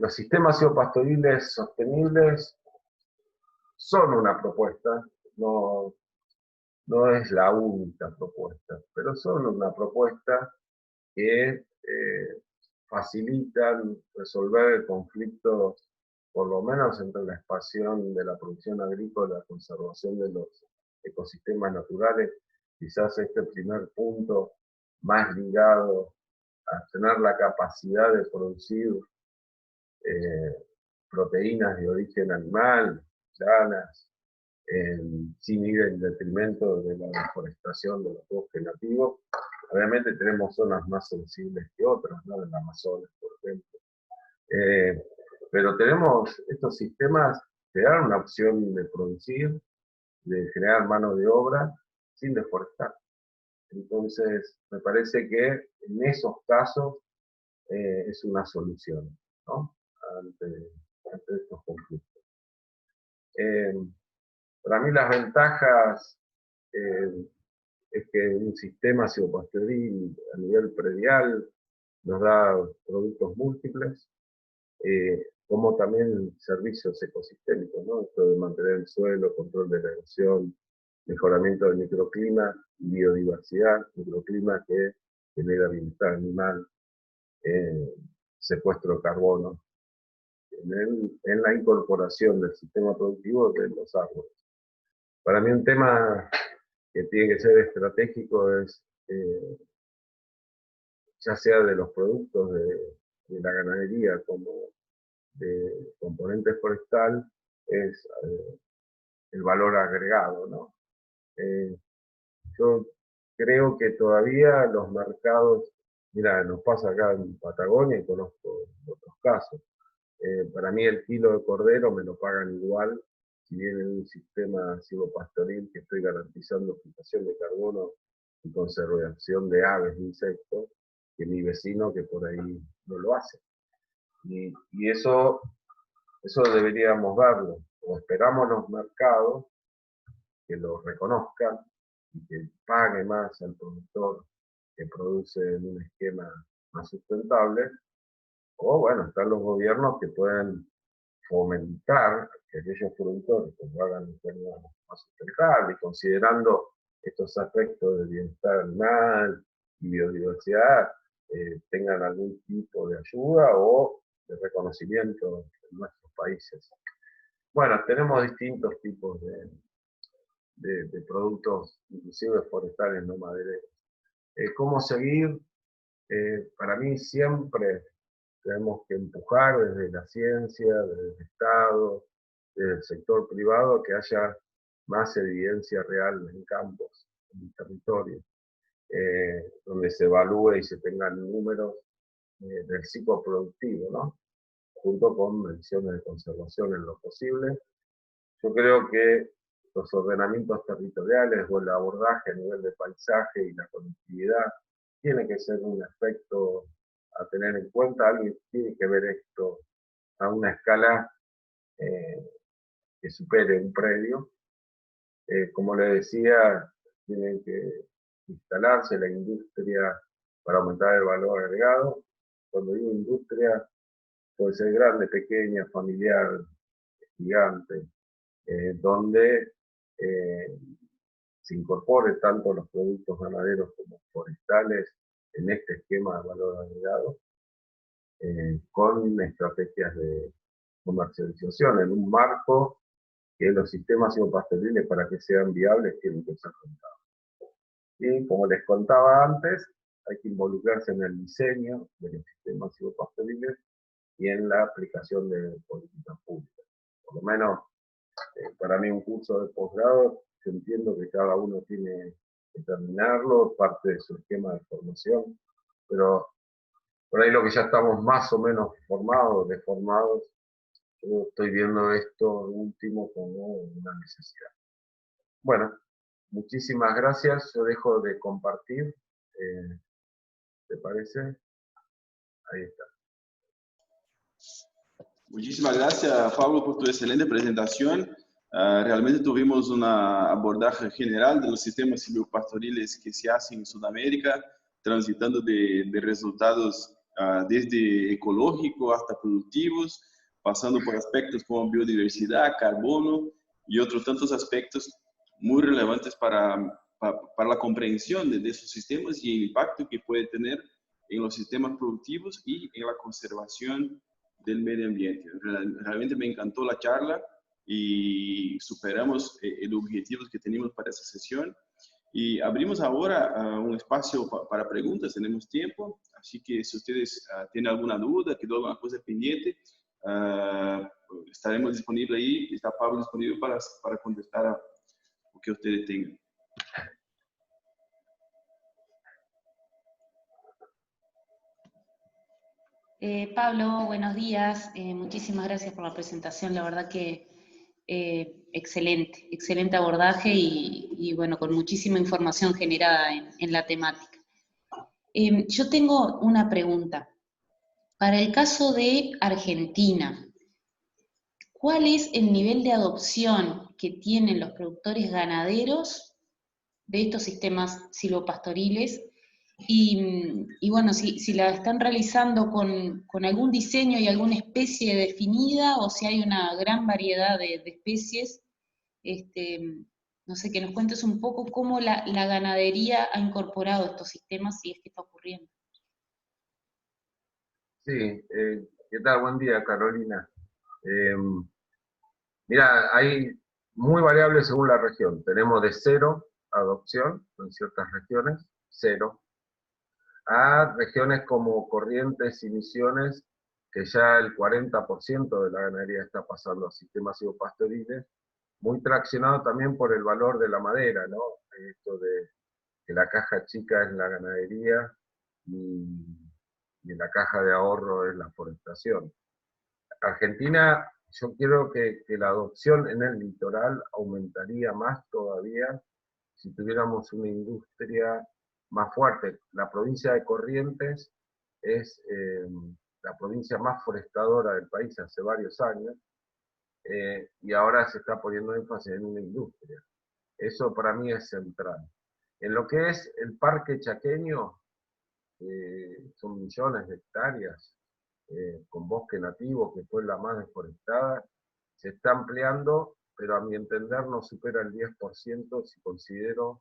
los sistemas biopastoriles sostenibles son una propuesta, no, no es la única propuesta, pero son una propuesta que facilitan resolver el conflicto, por lo menos entre la expansión de la producción agrícola y la conservación de los ecosistemas naturales. Quizás este primer punto más ligado a tener la capacidad de producir proteínas de origen animal, llanas, sin ir en detrimento de la deforestación de los bosques nativos. Obviamente tenemos zonas más sensibles que otras, ¿no? En Amazonas, por ejemplo. Pero tenemos estos sistemas que dan una opción de producir, de generar mano de obra, sin deforestar. Entonces, me parece que en esos casos es una solución, ¿no? ante estos conflictos. Para mí las ventajas es que un sistema silvopastoril a nivel predial nos da productos múltiples, como también servicios ecosistémicos, ¿no? Esto de mantener el suelo, control de la erosión, mejoramiento del microclima, biodiversidad, microclima que genera bienestar animal, secuestro de carbono, en la incorporación del sistema productivo de los árboles. Para mí un tema que tiene que ser estratégico es, ya sea de los productos de la ganadería como de componente forestal, es el valor agregado, ¿no? Yo creo que todavía los mercados, mira, nos pasa acá en Patagonia y conozco otros casos. Para mí el kilo de cordero me lo pagan igual, si viene en un sistema silvopastoril que estoy garantizando fijación de carbono y conservación de aves, de insectos, que mi vecino que por ahí no lo hace. Y eso deberíamos verlo, o esperamos los mercados que lo reconozcan y que pague más al productor que produce en un esquema más sustentable, o bueno, están los gobiernos que pueden fomentar que aquellos productores que lo hagan de forma más sustentable, considerando estos aspectos de bienestar animal y biodiversidad, tengan algún tipo de ayuda o de reconocimiento en nuestros países. Bueno, tenemos distintos tipos de productos, inclusive forestales no madereros. ¿Cómo seguir? Para mí siempre tenemos que empujar desde la ciencia, desde el Estado, desde el sector privado, que haya más evidencia real en campos, en territorios, donde se evalúe y se tengan números del ciclo productivo, ¿no? Junto con menciones de conservación en lo posible. Yo creo que los ordenamientos territoriales o el abordaje a nivel de paisaje y la conectividad tiene que ser un aspecto a tener en cuenta. Alguien tiene que ver esto a una escala que supere un predio. Como le decía, tiene que instalarse la industria para aumentar el valor agregado. Cuando digo industria, puede ser grande, pequeña, familiar, gigante, donde se incorpore tanto los productos ganaderos como forestales en este esquema de valor agregado, con estrategias de comercialización en un marco que los sistemas silvopastoriles, para que sean viables, tienen que ser rentables. Y como les contaba antes, hay que involucrarse en el diseño de los sistemas silvopastoriles y en la aplicación de políticas públicas. Por lo menos, para mí un curso de posgrado, yo entiendo que cada uno tiene que terminarlo, parte de su esquema de formación, pero por ahí lo que ya estamos más o menos formados, deformados, yo estoy viendo esto último como una necesidad. Bueno, muchísimas gracias. Yo dejo de compartir. ¿Te parece? Ahí está. Muchísimas gracias, Pablo, por tu excelente presentación. Realmente tuvimos un abordaje general de los sistemas silvopastoriles que se hacen en Sudamérica, transitando de resultados desde ecológicos hasta productivos, pasando por aspectos como biodiversidad, carbono y otros tantos aspectos muy relevantes para la comprensión de esos sistemas y el impacto que puede tener en los sistemas productivos y en la conservación del medio ambiente. Realmente me encantó la charla y superamos el objetivo que teníamos para esa sesión. Y abrimos ahora un espacio para preguntas, tenemos tiempo, así que si ustedes tienen alguna duda, quedó alguna cosa pendiente, estaremos disponibles ahí, está Pablo disponible para contestar a lo que ustedes tengan. Pablo, buenos días. Muchísimas gracias por la presentación. La verdad que excelente, excelente abordaje y bueno, con muchísima información generada en la temática. Yo tengo una pregunta. Para el caso de Argentina, ¿cuál es el nivel de adopción que tienen los productores ganaderos de estos sistemas silvopastoriles? Y bueno, si la están realizando con algún diseño y alguna especie definida, o si hay una gran variedad de especies, no sé, que nos cuentes un poco cómo la ganadería ha incorporado estos sistemas, si es que está ocurriendo. Sí, ¿qué tal? Buen día, Carolina. Mira, hay muy variables según la región. Tenemos de 0 adopción en ciertas regiones, 0, a regiones como Corrientes y Misiones, que ya el 40% de la ganadería está pasando a sistemas silvopastoriles, muy traccionado también por el valor de la madera, ¿no? Esto de que la caja chica es la ganadería y la caja de ahorro es la forestación. Argentina, yo creo que la adopción en el litoral aumentaría más todavía si tuviéramos una industria más fuerte. La provincia de Corrientes es la provincia más forestadora del país hace varios años, y ahora se está poniendo énfasis en una industria. Eso para mí es central. En lo que es el parque chaqueño, son millones de hectáreas, con bosque nativo, que fue la más deforestada, se está ampliando, pero a mi entender no supera el 10% si considero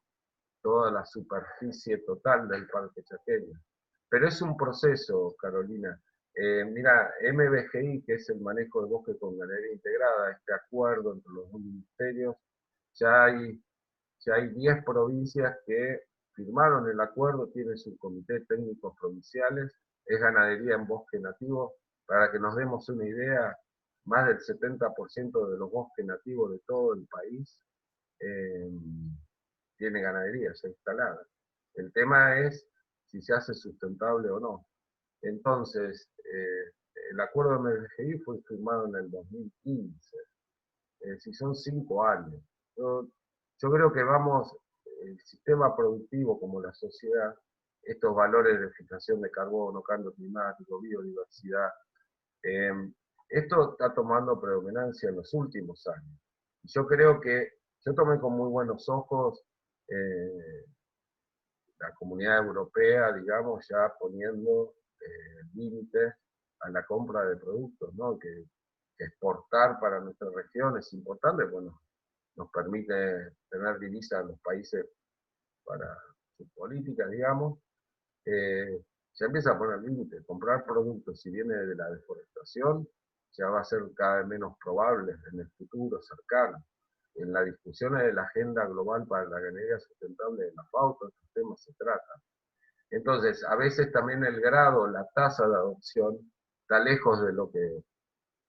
toda la superficie total del parque chaqueño. Pero es un proceso, Carolina. Mira, MBGI, que es el manejo de bosque con ganadería integrada, este acuerdo entre los dos ministerios, ya hay 10 provincias que firmaron el acuerdo, tienen sus comités técnicos provinciales, es ganadería en bosque nativo. Para que nos demos una idea, más del 70% de los bosques nativos de todo el país tiene ganadería ya instalada. El tema es si se hace sustentable o no. Entonces, el acuerdo de MBGI fue firmado en el 2015. Si son 5 años. Yo creo que vamos, el sistema productivo como la sociedad, estos valores de fijación de carbono, cambio climático, biodiversidad, esto está tomando predominancia en los últimos años. Yo creo que yo tomé con muy buenos ojos la Comunidad Europea, digamos, ya poniendo límites a la compra de productos, ¿no? Que exportar para nuestra región es importante, bueno, nos permite tener divisas en los países para sus políticas, digamos. Se empieza a poner límites. Comprar productos, si viene de la deforestación, ya va a ser cada vez menos probable en el futuro cercano. En las discusiones de la Agenda Global para la Ganadería Sustentable de la FAO, de estos temas se trata. Entonces, a veces también el grado, la tasa de adopción está lejos de lo que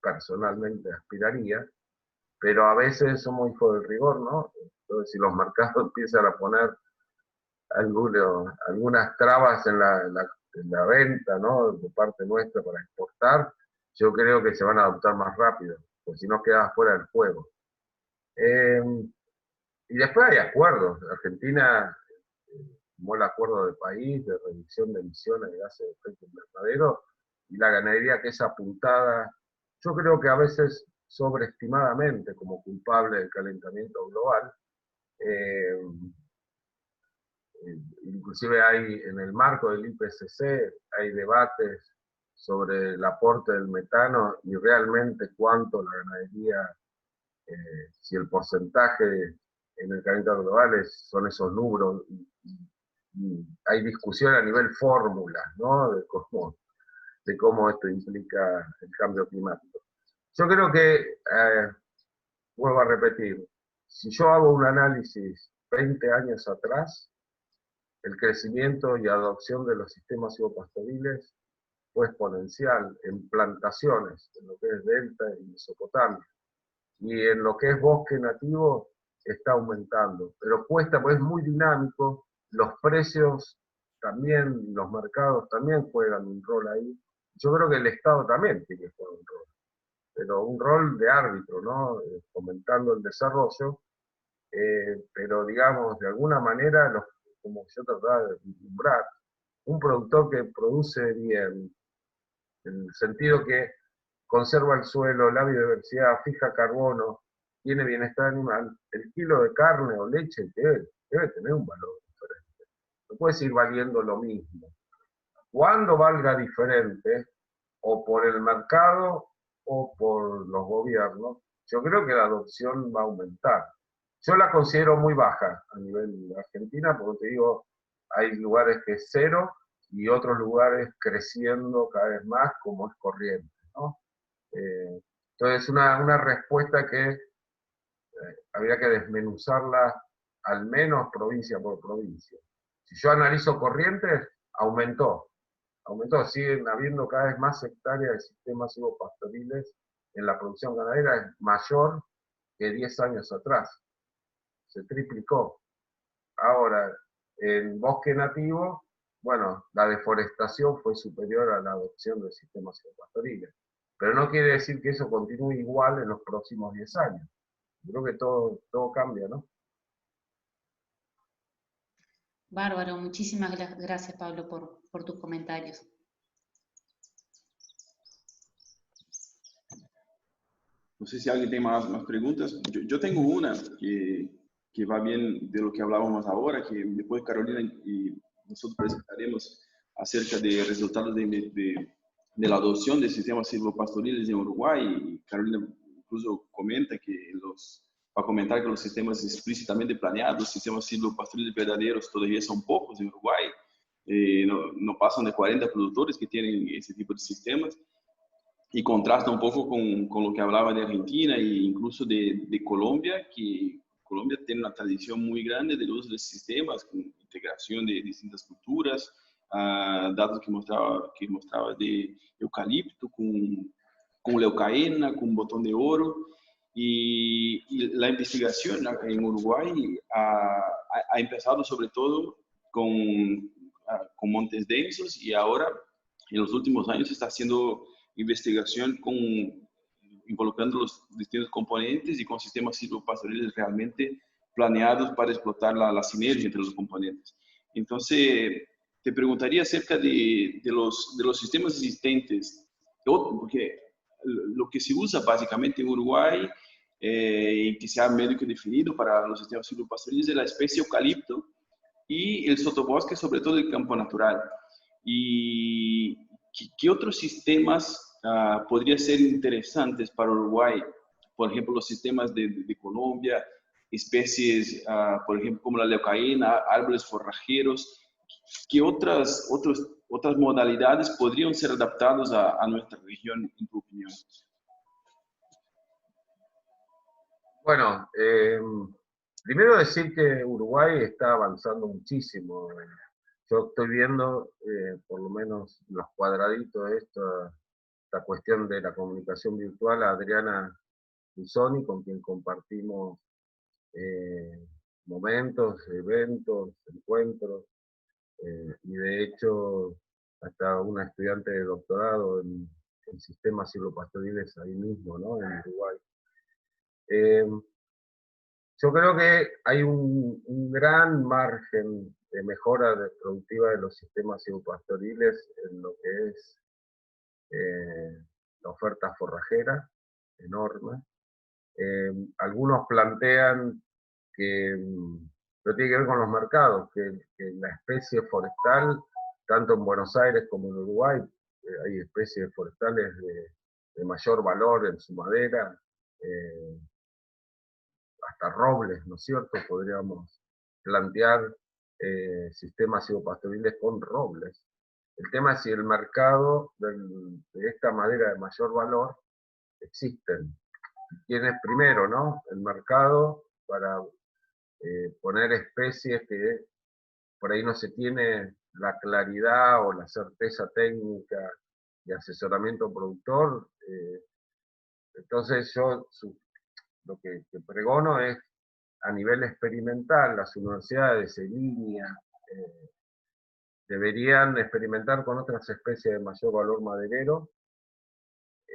personalmente aspiraría, pero a veces somos hijos del rigor, ¿no? Entonces, si los mercados empiezan a poner algunas trabas en la venta, ¿no? De parte nuestra para exportar, yo creo que se van a adoptar más rápido, porque si no queda fuera del juego. Y después hay acuerdos. Argentina tomó el acuerdo de país de reducción de emisiones de gases de efecto invernadero, y la ganadería que es apuntada, yo creo que a veces sobreestimadamente como culpable del calentamiento global. Inclusive hay, en el marco del IPCC, hay debates sobre el aporte del metano y realmente cuánto la ganadería, si el porcentaje en el calentamiento global son esos números. Y hay discusión a nivel fórmula, ¿no? De cómo esto implica el cambio climático. Yo creo que, vuelvo a repetir, si yo hago un análisis 20 años atrás, el crecimiento y adopción de los sistemas silvopastoriles fue exponencial en plantaciones, en lo que es Delta y Mesopotamia. Y en lo que es bosque nativo está aumentando, pero cuesta, pues es muy dinámico, los precios también, los mercados también juegan un rol ahí. Yo creo que el Estado también tiene que jugar un rol, pero un rol de árbitro, ¿no? Fomentando el desarrollo, pero digamos, de alguna manera, como yo trataba de vislumbrar, un productor que produce bien, en el sentido que conserva el suelo, la biodiversidad, fija carbono, tiene bienestar animal, el kilo de carne o leche debe tener un valor diferente. No puede seguir valiendo lo mismo. Cuando valga diferente, o por el mercado o por los gobiernos, yo creo que la adopción va a aumentar. Yo la considero muy baja a nivel Argentina, porque te digo, hay lugares que es cero y otros lugares creciendo cada vez más, como es Corrientes, ¿no? Entonces, una respuesta que habría que desmenuzarla al menos provincia por provincia. Si yo analizo Corrientes, aumentó, siguen habiendo cada vez más hectáreas de sistemas silvopastoriles en la producción ganadera, es mayor que 10 años atrás, se triplicó. Ahora, en bosque nativo, bueno, la deforestación fue superior a la adopción de sistemas silvopastoriles, pero no quiere decir que eso continúe igual en los próximos 10 años. Creo que todo cambia, ¿no? Bárbaro, muchísimas gracias, Pablo, por tus comentarios. No sé si alguien tiene más preguntas. Yo tengo una que va bien de lo que hablábamos ahora, que después Carolina y nosotros presentaremos acerca de resultados de la adopción de sistemas silvopastoriles en Uruguay. Y Carolina incluso comenta que va a comentar que los sistemas explícitamente planeados, los sistemas silvopastoriles verdaderos, todavía son pocos en Uruguay. No pasan de 40 productores que tienen ese tipo de sistemas. Y contrasta un poco con lo que hablaba de Argentina e incluso de Colombia, que Colombia tiene una tradición muy grande del uso de sistemas, con integración de distintas culturas, datos que mostraba de eucalipto, con leucaena, con botón de oro. Y la investigación en Uruguay ha empezado sobre todo con montes densos, y ahora en los últimos años está haciendo investigación involucrando los distintos componentes y con sistemas silvopastoriles realmente planeados para explotar la sinergia entre los componentes. Entonces, te preguntaría acerca de los sistemas existentes, porque lo que se usa básicamente en Uruguay y que se ha medio que definido para los sistemas silvopastoriles es la especie eucalipto, y el sotobosque, sobre todo el campo natural. ¿Y qué otros sistemas podrían ser interesantes para Uruguay? Por ejemplo, los sistemas de Colombia, especies, por ejemplo, como la leucaena, árboles forrajeros. ¿Qué otras modalidades podrían ser adaptadas a nuestra región, en tu opinión? Bueno, primero decir que Uruguay está avanzando muchísimo. Yo estoy viendo, por lo menos los cuadraditos, esta cuestión de la comunicación virtual, a Adriana Usoni, con quien compartimos momentos, eventos, encuentros, y de hecho hasta una estudiante de doctorado en sistemas silvopastoriles ahí mismo, ¿no? En Uruguay. Yo creo que hay un gran margen de mejora productiva de los sistemas silvopastoriles en lo que es la oferta forrajera, enorme. Algunos plantean que no tiene que ver con los mercados, que la especie forestal, tanto en Buenos Aires como en Uruguay, hay especies forestales de mayor valor en su madera, hasta robles, ¿no es cierto? Podríamos plantear sistemas silvopastoriles con robles. El tema es si el mercado de esta madera de mayor valor existen. ¿Quién es primero, no? El mercado para poner especies que por ahí no se tiene la claridad o la certeza técnica de asesoramiento productor. Entonces yo lo que pregono es a nivel experimental, las universidades en línea deberían experimentar con otras especies de mayor valor maderero.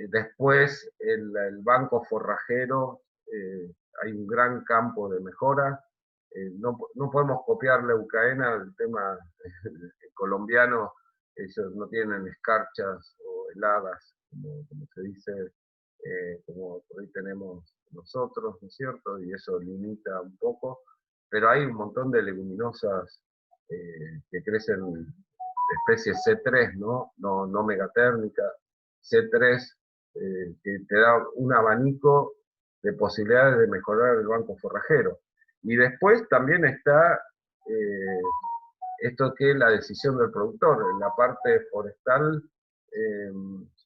Después, el banco forrajero, hay un gran campo de mejora. No podemos copiar la leucaena, el tema colombiano, ellos no tienen escarchas o heladas, como se dice, como por ahí tenemos nosotros, ¿no es cierto? Y eso limita un poco, pero hay un montón de leguminosas que crecen de especie C3, no megatérmica, C3, que te da un abanico de posibilidades de mejorar el banco forrajero. Y después también está esto que es la decisión del productor. En la parte forestal,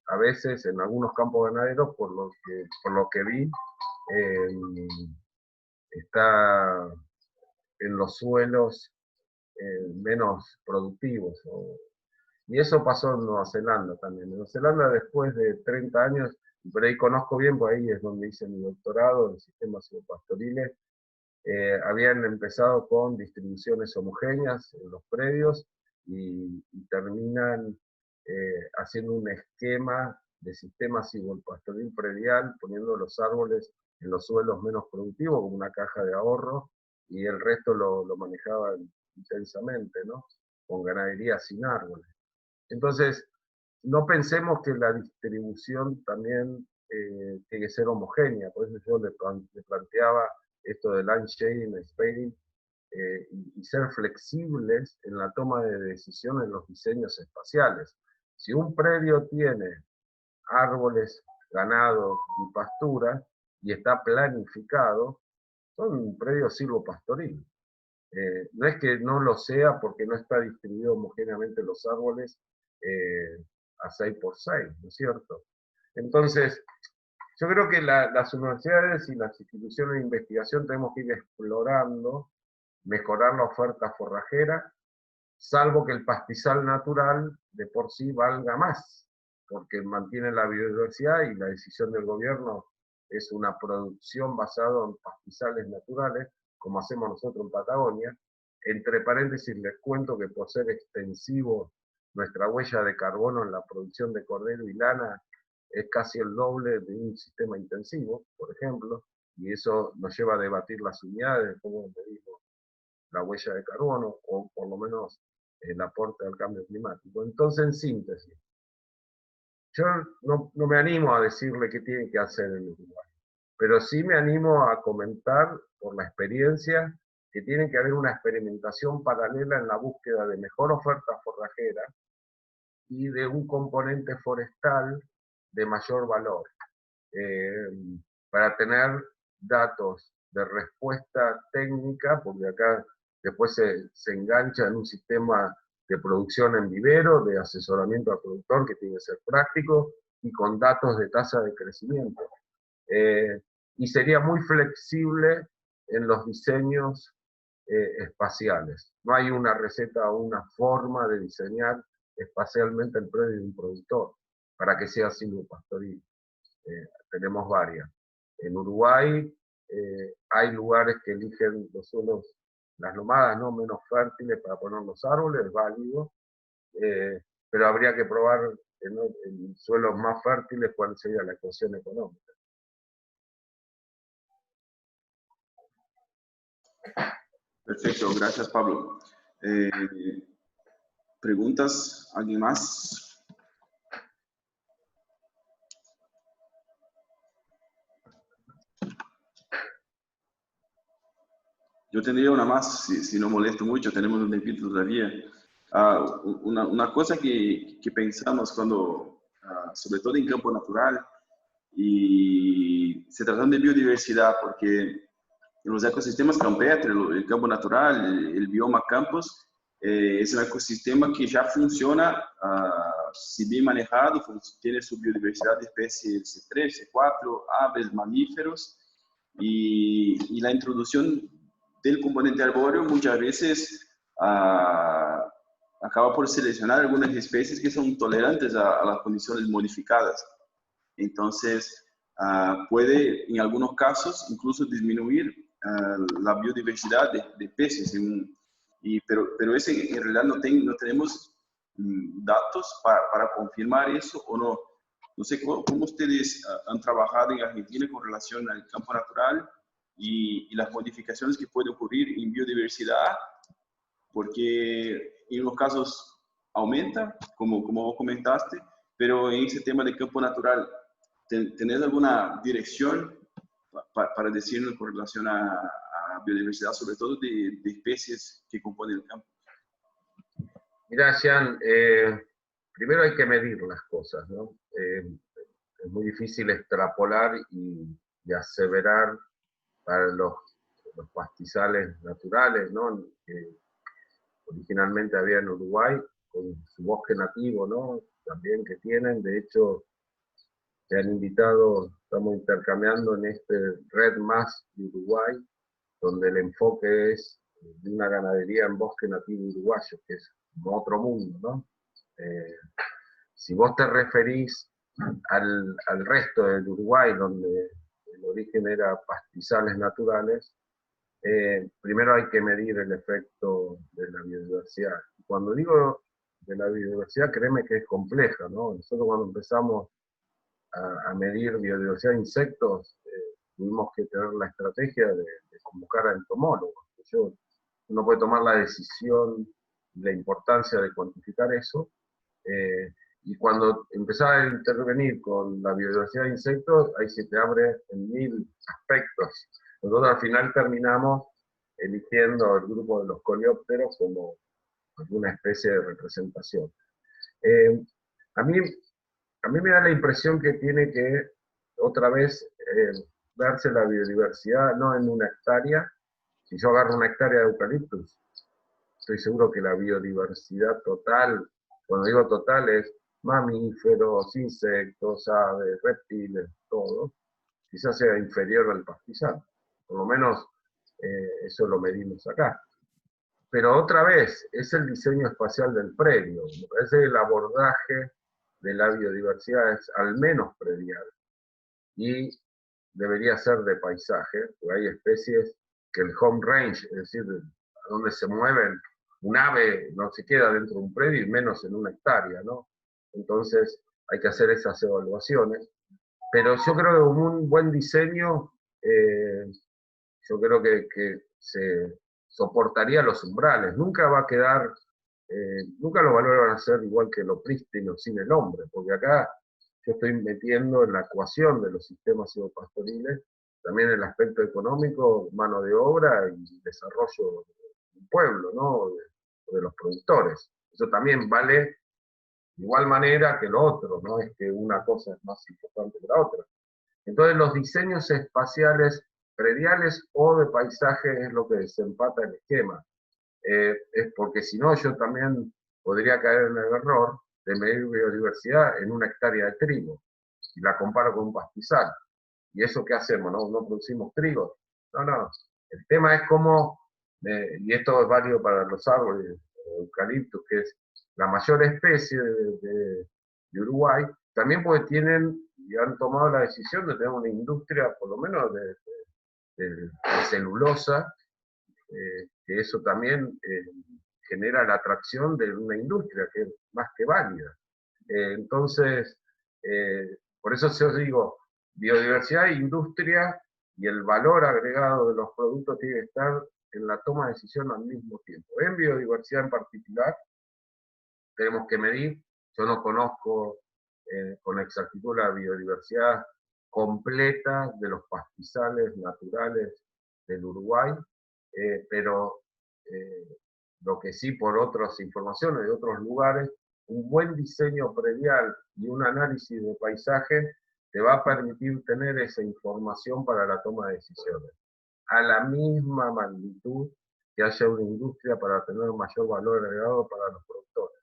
a veces en algunos campos ganaderos, por lo que vi, está en los suelos menos productivos. Y eso pasó en Nueva Zelanda también. En Nueva Zelanda, después de 30 años, y por ahí conozco bien, por ahí es donde hice mi doctorado en sistemas silvopastoriles, habían empezado con distribuciones homogéneas en los predios y terminan haciendo un esquema de sistema silvopastoril predial, poniendo los árboles en los suelos menos productivos como una caja de ahorro, y el resto lo manejaban intensamente, ¿no? Con ganadería sin árboles. Entonces, no pensemos que la distribución también tiene que ser homogénea, por eso yo le planteaba esto del land shading, spading, y ser flexibles en la toma de decisiones en los diseños espaciales. Si un predio tiene árboles, ganado y pastura, y está planificado, son predios silvopastoriles. No es que no lo sea porque no está distribuido homogéneamente los árboles a 6x6, ¿no es cierto? Entonces, yo creo que las universidades y las instituciones de investigación tenemos que ir explorando, mejorar la oferta forrajera, salvo que el pastizal natural de por sí valga más, porque mantiene la biodiversidad y la decisión del gobierno es una producción basada en pastizales naturales, como hacemos nosotros en Patagonia. Entre paréntesis les cuento que por ser extensivo nuestra huella de carbono en la producción de cordero y lana es casi el doble de un sistema intensivo, por ejemplo, y eso nos lleva a debatir las unidades de cómo medimos la huella de carbono, o por lo menos el aporte al cambio climático. Entonces, en síntesis, yo no me animo a decirle qué tiene que hacer el Uruguay, pero sí me animo a comentar por la experiencia que tiene que haber una experimentación paralela en la búsqueda de mejor oferta forrajera y de un componente forestal de mayor valor, para tener datos de respuesta técnica, porque acá después se engancha en un sistema de producción en vivero, de asesoramiento al productor que tiene que ser práctico y con datos de tasa de crecimiento. Y sería muy flexible en los diseños espaciales. No hay una receta o una forma de diseñar espacialmente el predio de un productor para que sea silvopastoril. Tenemos varias. En Uruguay hay lugares que eligen los suelos, las lomadas no menos fértiles para poner los árboles, es válido, pero habría que probar en suelos más fértiles cuál sería la ecuación económica. Perfecto, gracias Pablo. ¿Preguntas? ¿Alguien más? Yo tendría una más, si no molesto mucho, tenemos un tiempito todavía. Una cosa que pensamos cuando, sobre todo en campo natural, y se trata de biodiversidad, porque en los ecosistemas campestres, el campo natural, el bioma campos, es un ecosistema que ya funciona, si bien manejado, tiene su biodiversidad de especies C3, C4, aves, mamíferos, y la introducción del componente arbóreo muchas veces acaba por seleccionar algunas especies que son tolerantes a las condiciones modificadas. Entonces, puede en algunos casos incluso disminuir la biodiversidad de peces. Pero ese, en realidad no tenemos datos para confirmar eso o no. No sé cómo ustedes han trabajado en Argentina con relación al campo natural y las modificaciones que pueden ocurrir en biodiversidad, porque en unos casos aumenta, como vos comentaste, pero en ese tema de campo natural, ¿tenés alguna dirección para decirnos con relación a biodiversidad, sobre todo de especies que componen el campo? Mirá, Jean, primero hay que medir las cosas, ¿no? Es muy difícil extrapolar y aseverar para los pastizales naturales, ¿no? Que originalmente había en Uruguay, con su bosque nativo, ¿no? También que tienen, de hecho, se han invitado, estamos intercambiando en este Red Más de Uruguay, donde el enfoque es de una ganadería en bosque nativo uruguayo, que es como otro mundo, ¿no? Si vos te referís al resto del Uruguay, donde el origen era pastizales naturales, primero hay que medir el efecto de la biodiversidad. Cuando digo de la biodiversidad, créeme que es compleja, ¿no? Nosotros cuando empezamos a medir biodiversidad de insectos, tuvimos que tener la estrategia de convocar a entomólogos. Uno puede tomar la decisión, la importancia de cuantificar eso, y cuando empezás a intervenir con la biodiversidad de insectos, ahí se te abre en 1000 aspectos. Nosotros al final terminamos eligiendo el grupo de los coleópteros como alguna especie de representación. A mí me da la impresión que tiene que, otra vez, verse la biodiversidad no en una hectárea. Si yo agarro una hectárea de eucaliptus, estoy seguro que la biodiversidad total, cuando digo total, es mamíferos, insectos, aves, reptiles, todo, quizás sea inferior al pastizal. Por lo menos eso lo medimos acá. Pero otra vez, es el diseño espacial del predio. Me parece que el abordaje de la biodiversidad es al menos predial y debería ser de paisaje, porque hay especies que el home range, es decir, a donde se mueven, un ave no se queda dentro de un predio y menos en una hectárea, ¿no? Entonces hay que hacer esas evaluaciones. Pero yo creo que con un buen diseño, yo creo que se soportaría los umbrales. Nunca va a quedar, nunca los valores van a ser igual que lo prístino sin el hombre, porque acá yo estoy metiendo en la ecuación de los sistemas silvopastoriles también el aspecto económico, mano de obra y desarrollo del pueblo, ¿no? De los productores. Eso también vale de igual manera que lo otro, no es que una cosa es más importante que la otra. Entonces los diseños espaciales prediales o de paisaje es lo que desempata el esquema. Es porque si no yo también podría caer en el error de medir biodiversidad en 1 hectárea de trigo, y la comparo con un pastizal. ¿Y eso qué hacemos? ¿No producimos trigo? No, no. El tema es cómo, y esto es válido para los árboles, eucaliptus, que es la mayor especie de Uruguay, también porque tienen y han tomado la decisión de tener una industria, por lo menos de celulosa, que eso también genera la atracción de una industria que es más que válida. Entonces, por eso yo digo, biodiversidad e industria y el valor agregado de los productos tiene que estar en la toma de decisión al mismo tiempo. En biodiversidad en particular, tenemos que medir, yo no conozco con exactitud la biodiversidad completa de los pastizales naturales del Uruguay, pero lo que sí por otras informaciones de otros lugares, un buen diseño predial y un análisis de paisaje te va a permitir tener esa información para la toma de decisiones, a la misma magnitud que haya una industria para tener mayor valor agregado para los productores.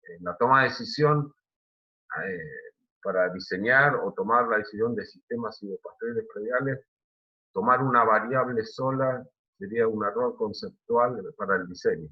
En la toma de decisión, para diseñar o tomar la decisión de sistemas silvopastoriles prediales, tomar una variable sola sería un error conceptual para el diseño.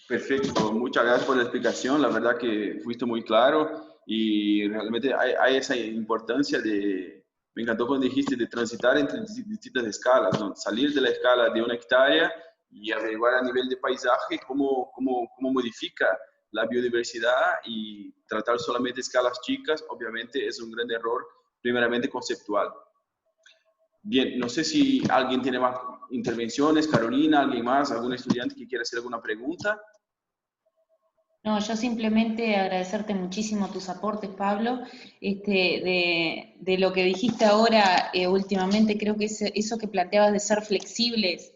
Perfecto, muchas gracias por la explicación, la verdad que fuiste muy claro y realmente hay esa importancia de, me encantó cuando dijiste de transitar entre distintas escalas, ¿no? Salir de la escala de 1 hectárea y averiguar a nivel de paisaje cómo modifica la biodiversidad, y tratar solamente escalas chicas obviamente es un gran error, primeramente conceptual. Bien, no sé si alguien tiene más intervenciones, Carolina, alguien más, algún estudiante que quiera hacer alguna pregunta. No, yo simplemente agradecerte muchísimo tus aportes, Pablo. De lo que dijiste ahora últimamente, creo que eso que planteabas de ser flexibles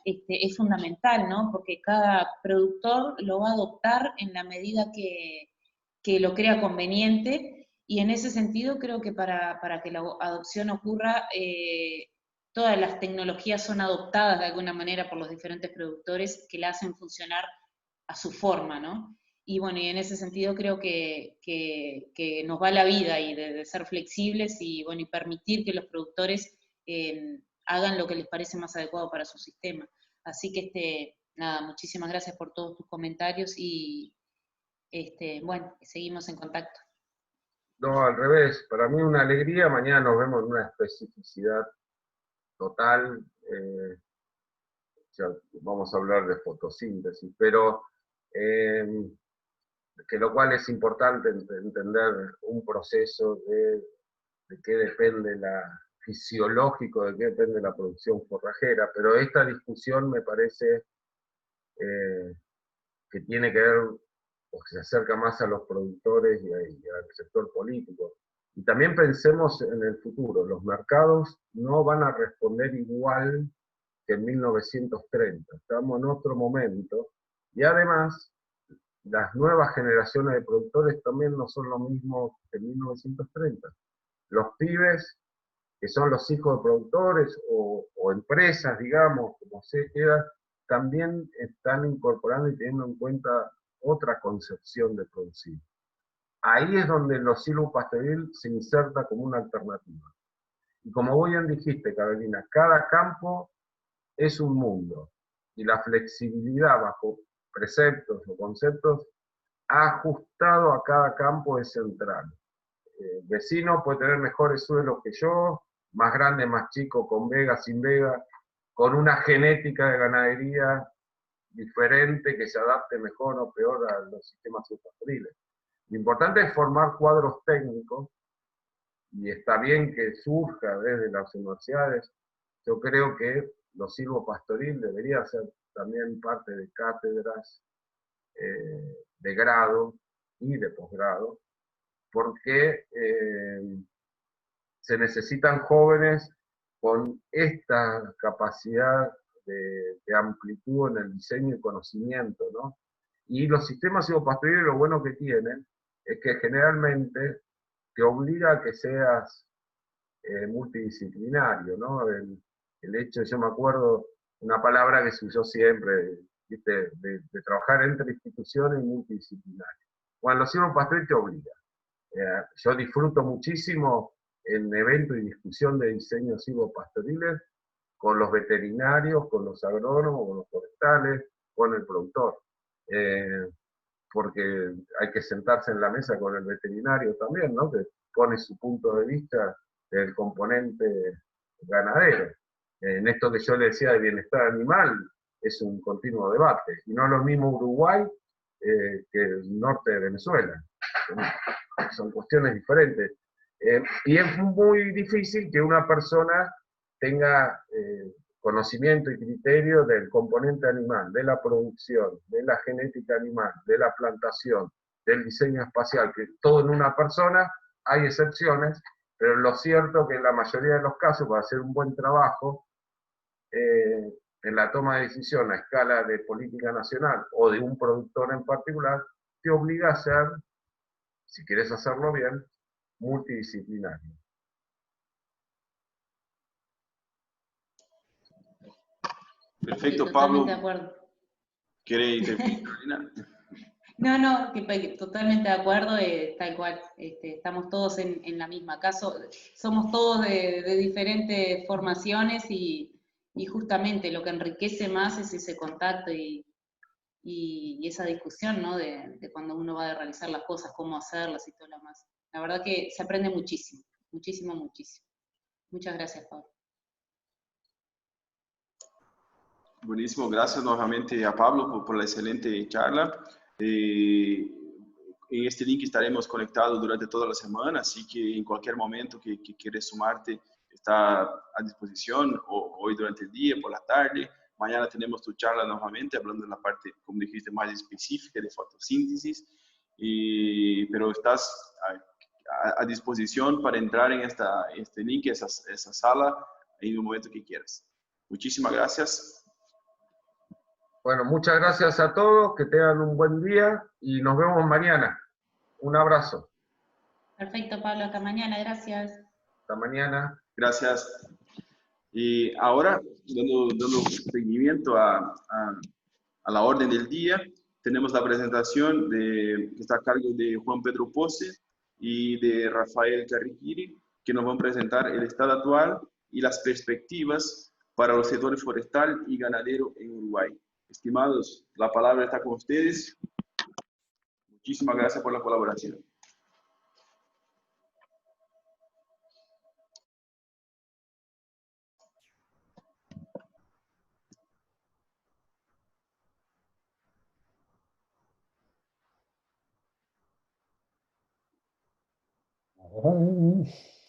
es fundamental, ¿no? Porque cada productor lo va a adoptar en la medida que lo crea conveniente, y en ese sentido creo que para que la adopción ocurra, todas las tecnologías son adoptadas de alguna manera por los diferentes productores que la hacen funcionar a su forma, ¿no? Y bueno, y en ese sentido creo que nos va la vida y de ser flexibles y, bueno, y permitir que los productores hagan lo que les parece más adecuado para su sistema. Así que, nada, muchísimas gracias por todos tus comentarios y, bueno, seguimos en contacto. No, al revés, para mí una alegría, mañana nos vemos en una especificidad total, ya vamos a hablar de fotosíntesis, pero que lo cual es importante entender un proceso de qué depende fisiológico, de qué depende la producción forrajera, pero esta discusión me parece que tiene que ver, o que se acerca más a los productores y al sector político. Y también pensemos en el futuro, los mercados no van a responder igual que en 1930, estamos en otro momento, y además las nuevas generaciones de productores también no son lo mismo que en 1930. Los pibes, que son los hijos de productores o empresas, digamos, como se queda, también están incorporando y teniendo en cuenta otra concepción de producir. Ahí es donde el silvopastoril se inserta como una alternativa. Y como vos bien dijiste, Carolina, cada campo es un mundo, y la flexibilidad bajo preceptos o conceptos ajustado a cada campo es central. El vecino puede tener mejores suelos que yo, más grande, más chico, con vega, sin vega, con una genética de ganadería diferente que se adapte mejor o peor a los sistemas pastoriles. Lo importante es formar cuadros técnicos, y está bien que surja desde las universidades. Yo creo que los silvopastoril debería ser también parte de cátedras de grado y de posgrado, porque se necesitan jóvenes con esta capacidad de amplitud en el diseño y conocimiento, ¿no? Y los sistemas silvopastoriles, lo bueno que tienen es que generalmente te obliga a que seas multidisciplinario, ¿no? El hecho, yo me acuerdo, una palabra que se usó siempre, ¿viste? De trabajar entre instituciones y multidisciplinario. Bueno, los silvopastoriles te obliga. Yo disfruto muchísimo en eventos y discusión de diseño silvopastoriles con los veterinarios, con los agrónomos, con los forestales, con el productor. Porque hay que sentarse en la mesa con el veterinario también, ¿no? Que pone su punto de vista del componente ganadero. En esto que yo le decía de bienestar animal, es un continuo debate. Y no es lo mismo Uruguay que el norte de Venezuela. Son cuestiones diferentes. Y es muy difícil que una persona tenga conocimiento y criterio del componente animal, de la producción, de la genética animal, de la plantación, del diseño espacial, que todo en una persona. Hay excepciones, pero lo cierto es que en la mayoría de los casos, para hacer un buen trabajo, en la toma de decisión a escala de política nacional o de un productor en particular, te obliga a ser, si quieres hacerlo bien, multidisciplinario. Perfecto, Sí, Pablo. totalmente de acuerdo. ¿Quiere intervenir, Carolina? No, totalmente de acuerdo, tal cual. Estamos todos en la misma. Caso, somos todos de diferentes formaciones y justamente lo que enriquece más es ese contacto y esa discusión, ¿no? De cuando uno va a realizar las cosas, cómo hacerlas y todo lo demás. La verdad que se aprende muchísimo, muchísimo, muchísimo. Muchas gracias, Pablo. Buenísimo, gracias nuevamente a Pablo por la excelente charla. En este link estaremos conectados durante toda la semana, así que en cualquier momento que quieres sumarte, está a disposición, o hoy durante el día, por la tarde. Mañana tenemos tu charla nuevamente, hablando de la parte, como dijiste, más específica de fotosíntesis, pero estás a disposición para entrar en este link, esa sala, en un momento que quieras. Muchísimas gracias. Bueno, muchas gracias a todos, que tengan un buen día y nos vemos mañana. Un abrazo. Perfecto, Pablo, hasta mañana, gracias. Hasta mañana. Gracias. Y ahora, dando seguimiento a la orden del día, tenemos la presentación que está a cargo de Juan Pedro Pose y de Rafael Carriquiri, que nos van a presentar el estado actual y las perspectivas para los sectores forestal y ganadero en Uruguay. Estimados, la palabra está con ustedes. Muchísimas gracias por la colaboración. Ay.